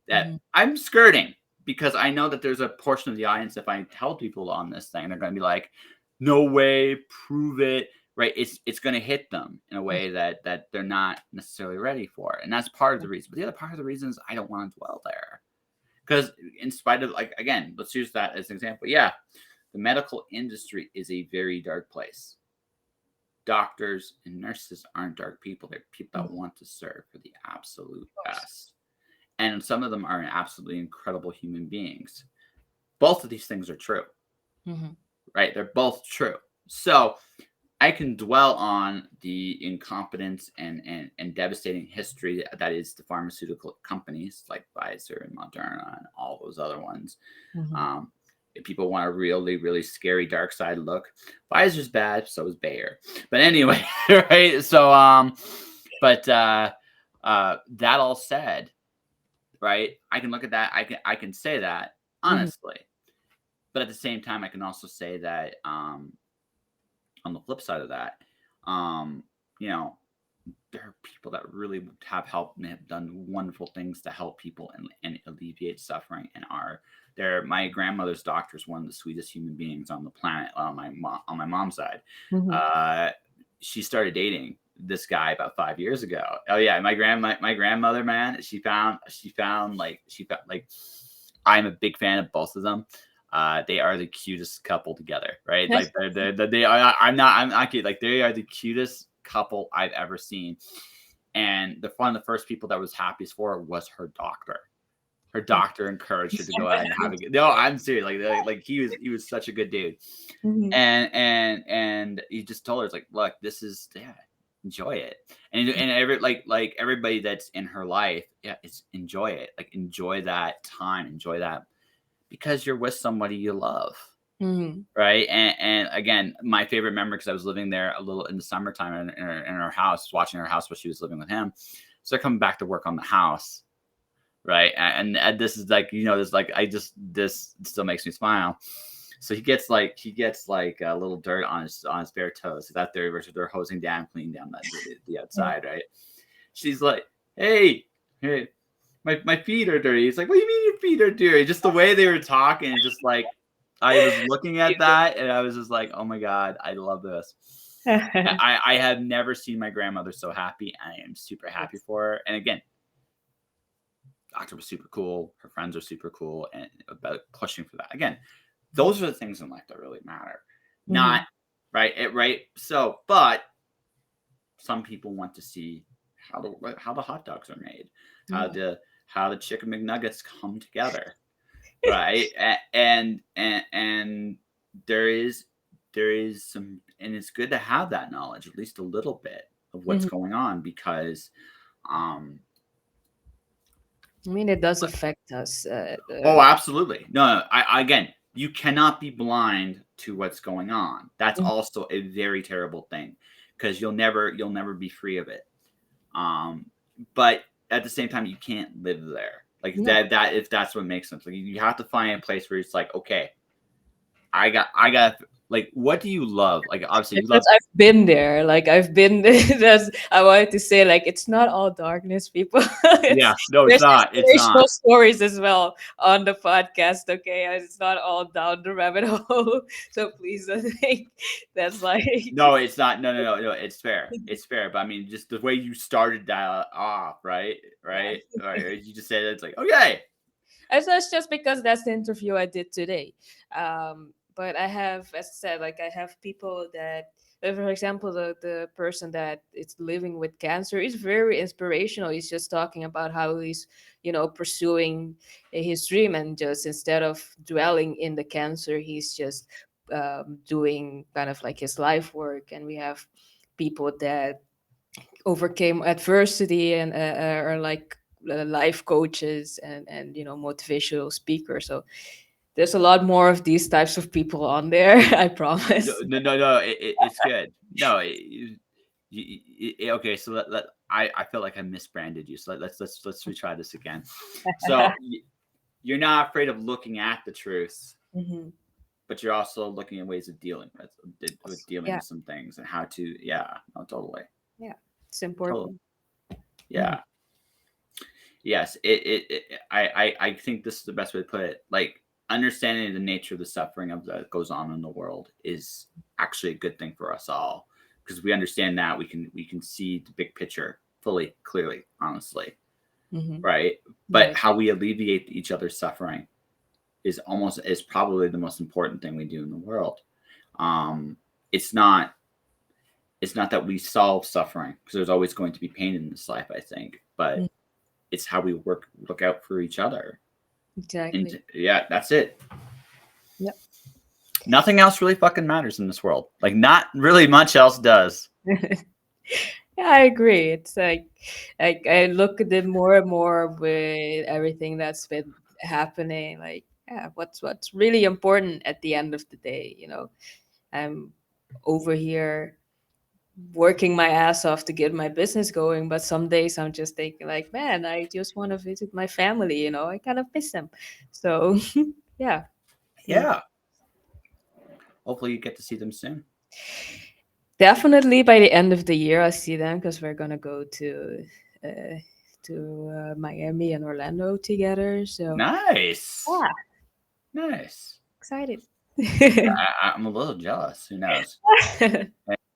that Mhm. I'm skirting because I know that there's a portion of the audience, if I tell people on this thing, they're going to be like, no way, prove it, right? It's going to hit them in a way that they're not necessarily ready for, and that's part of the reason. But the other part of the reason is I don't want to dwell there because in spite of, like, again, let's use that as an example. Yeah, the medical industry is a very dark place. Doctors and nurses aren't dark people. They're people that Mhm. want to serve for the absolute Of course. best. And some of them are absolutely incredible human beings. Both of these things are true, Mhm. right? They're both true. So I can dwell on the incompetence and devastating history that is the pharmaceutical companies like Pfizer and Moderna and all those other ones. Mhm. Um, if people want a really, really scary dark side look, Pfizer's bad, so is Bayer. But anyway, right? So, but that all said, right? I can look at that. I can say that Mhm. honestly, but at the same time, I can also say that on the flip side of that, um, you know, there are people that really have helped and have done wonderful things to help people and alleviate suffering and are there. My grandmother's doctor is one of the sweetest human beings on the planet on on my mom's side. Mhm. Uh, she started dating this guy about 5 years ago. Oh yeah, my grandmother, man, she found like I'm a big fan of both of them. They are the cutest couple together, right? Like they are. I'm not kidding. Like they are the cutest couple I've ever seen. And one of the first people that was happiest for her was her doctor. Her doctor encouraged her to go out and have a good. No, I'm serious. Like he was such a good dude. Mhm. And he just told her, it's like, look, this is, yeah, enjoy it. And like everybody that's in her life, yeah, it's enjoy it. Like enjoy that time, enjoy that because you're with somebody you love. Mhm. Right. And again, my favorite memory, because I was living there a little in the summertime in her house, watching her house while she was living with him. So they're coming back to work on the house. Right. And this is like, this like, this still makes me smile. So he gets like a little dirt on his bare toes. He's out there, they're hosing down, cleaning down the Mhm. outside. Right. She's like, hey, my feet are dirty. He's like, what do you mean your feet are dirty? Just the way they were talking, just like I was looking at that and I was just like, oh my God, I love this. I have never seen my grandmother so happy. I am super happy for her. And again, doctor was super cool. Her friends are super cool and about pushing for that. Again, those are the things in life that really matter. Not Mhm. right. Right. So, but some people want to see how the hot dogs are made, how Yeah. the chicken McNuggets come together, right? And there is some, and it's good to have that knowledge, at least a little bit of what's Mhm. going on, because um I mean, it does affect us. oh, absolutely. No, again, you cannot be blind to what's going on. That's Mhm. also a very terrible thing because you'll never be free of it. Um, but at the same time, you can't live there. Like Yeah. that if that's what makes sense. Like you have to find a place where it's like, okay, I got like, what do you love? Like obviously you Because love. I've been there. Like I've been that's I wanted to say like it's not all darkness, people. Yeah, it's no, it's There's not. It's not. inspirational stories as well on the podcast, okay? It's not all down the rabbit hole. So please don't think that's like No, it's not. No, no, no, no. It's fair. It's fair. But I mean, just the way you started that off, right? yeah. Right? Right. You just said it's like, okay. And so it's just because that's the interview I did today. But I have, as I said, like I have people that, for example, the person that is living with cancer is very inspirational. He's just talking about how he's, pursuing his dream, and just instead of dwelling in the cancer, he's just doing kind of like his life work. And we have people that overcame adversity and are like life coaches and motivational speakers. So there's a lot more of these types of people on there. I No, promise. no, no, no. It's good. No. Okay. So I feel like I misbranded you. So let's retry this again. So you're not afraid of looking at the truth, Mhm. but you're also looking at ways of dealing with dealing Yeah, with some things and how to. Yeah. No, totally. yeah, it's Totally. important. Mhm. Yeah. Yes, I think this is the best way to put it. Like understanding the nature of the suffering of that goes on in the world is actually a good thing for us all because we understand that we can see the big picture fully, clearly, honestly, Mhm. right? But Right. how we alleviate each other's suffering is probably the most important thing we do in the world. Um, it's not it's not that we solve suffering because there's always going to be pain in this life, I think, but Mm, it's how we look out for each other. And exactly. yeah, that's it. Yep. Nothing else really fucking matters in this world. Like not really much else does. Yeah, I agree. It's like I look at it more and more with everything that's been happening. Like, yeah, what's really important at the end of the day, I'm over here working my ass off to get my business going, but some days I'm just thinking like, man, I just want to visit my family, I kind of miss them. So yeah. Mm. Yeah. Hopefully you get to see them soon. Definitely by the end of the year I'll see them, because we're gonna go uh Miami and Orlando together. So Nice. yeah, Nice. excited. I'm a little jealous. Who knows?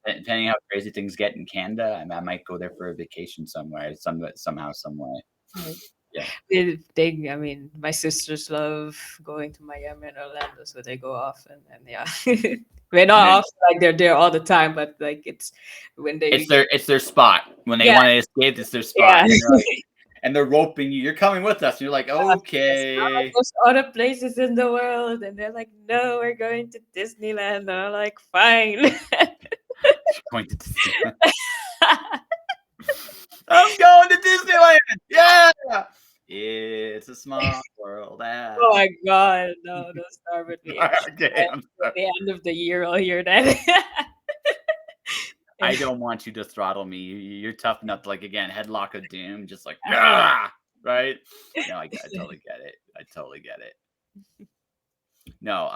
Depending how crazy things get in Canada, I might go there for a vacation somewhere, somehow, some way. Right. Yeah. I mean, my sisters love going to Miami and Orlando, so they go often, and yeah, we're And not then often like they're there all the time, but like it's when it's they, their spot. When they yeah, want to escape, it's their yeah. spot. And they're roping you. You're coming with us. And you're like, There's all okay. those other places in the world, and they're like, "No, we're going to Disneyland." And I'm like, "Fine." Going to Disneyland. I'm going to Disneyland. Yeah. It's a small world. Oh my god, no, don't start with me. Okay, I'm At sorry. the end of the year, I'll hear that. I don't want you to throttle me. You're tough enough to like again headlock of doom, just like ah, right? No, I totally get it. I totally get it. No,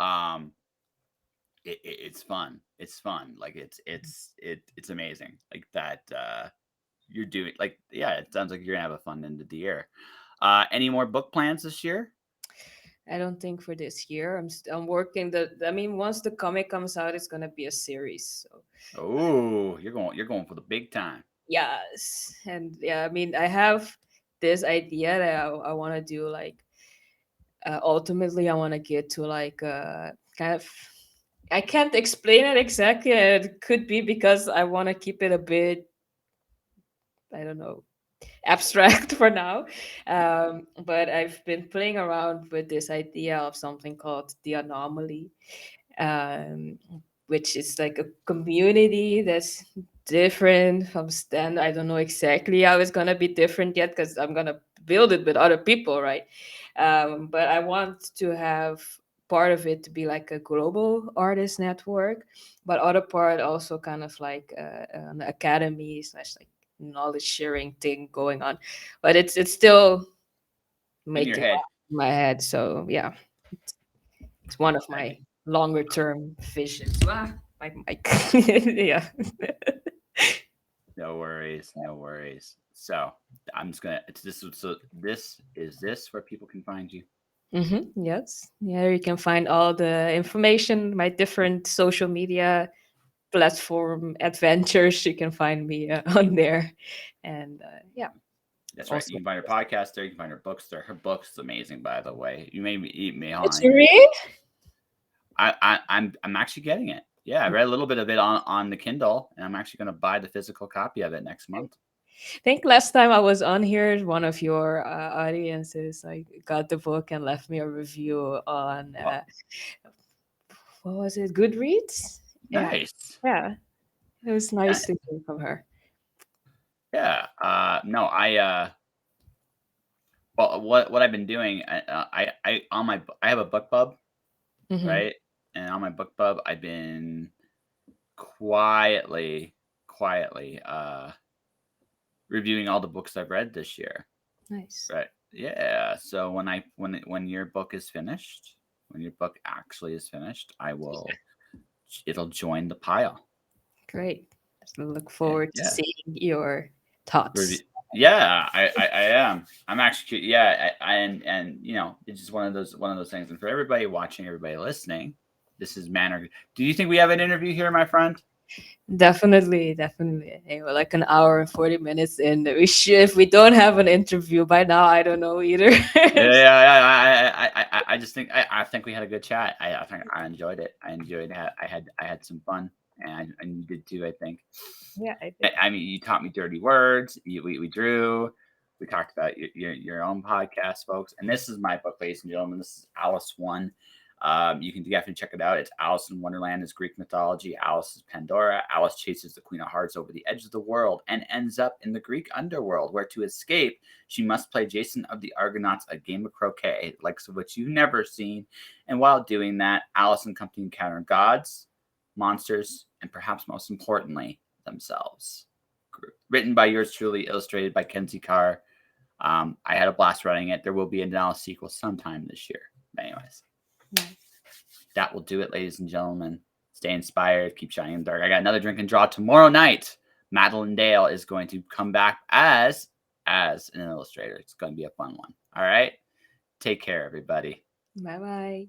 it's fun. It's fun. Like it's amazing. Like that. You're doing like yeah. It sounds like you're gonna have a fun end of the year. Any more book plans this year? I don't think for this year. I'm working I mean, once the comic comes out, it's gonna be a series. So Oh, you're going for the big time. yes, and yeah, I mean, I have this idea that I want to do like ultimately I want to get to like kind of. I can't explain it exactly. It could be because I want to keep it a bit, I don't know, abstract for now. But I've been playing around with this idea of something called the anomaly, um, which is like a community that's different from Stand. I don't know exactly how it's gonna be different yet, because I'm gonna build it with other people, right? But I want to have part of it to be like a global artist network, but other part also kind of like an academy slash like knowledge sharing thing going on. But it's still make your it head. in my head. So yeah, it's one of I my mean, longer term visions. My mic. Yeah. no worries, no worries. So I'm just gonna. It's this. So this is this where people can find you. Yes. Yeah, you can find all the information, my different social media platform adventures. You can find me on there. And yeah, That's right. You also. can find her podcast there. You can find her books there. Her book's amazing, by the way. You made me eat me Did on. you read? I'm actually getting it. Yeah, I read a little bit of it on the Kindle, and I'm actually going to buy the physical copy of it next month. I think last time I was on here, one of your audiences like got the book and left me a review on Well, what was it, Goodreads? Yeah, nice. yeah, it was Yeah, nice to hear from her. yeah. No, well, what I've been doing, I have a book bub, Hmm. right? And on my book bub, I've been quietly reviewing all the books I've read this year. Nice, Right. Yeah. So when your book is finished, when your book actually is finished, it'll join the pile. great. So look And forward to yeah. seeing your Review. thoughts. Yeah, I am. I'm actually yeah, and it's just one of those things. And for everybody watching, everybody listening, this is Manor. Do you think we have an interview here, my friend? Definitely, definitely. Hey, we're like an hour and 40 minutes in. We should, if we don't have an interview by now, I don't know either. Yeah. I just think I think we had a good chat. I think I enjoyed it. I had some fun, and you did too. I think. Yeah, I I, did. I mean, you taught me dirty words. We drew. We talked about your own podcast, folks. And this is my book, ladies and gentlemen. This is Alice One. You can definitely check it out. It's Alice in Wonderland is Greek mythology. Alice is Pandora. Alice chases the Queen of Hearts over the edge of the world and ends up in the Greek underworld, where to escape, she must play Jason of the Argonauts a game of croquet, likes of which you've never seen. And while doing that, Alice and company encounter gods, monsters, and perhaps most importantly, themselves. Written by yours truly, illustrated by Kenzie Carr. I had a blast writing it. There will be an Alice sequel sometime this year. Anyways, Nice. that will do it, ladies and gentlemen. Stay inspired. Keep shining in the dark. I got another drink and draw tomorrow night. Madeline Dale is going to come back as an illustrator. It's going to be a fun one. All right. Take care, everybody. Bye bye.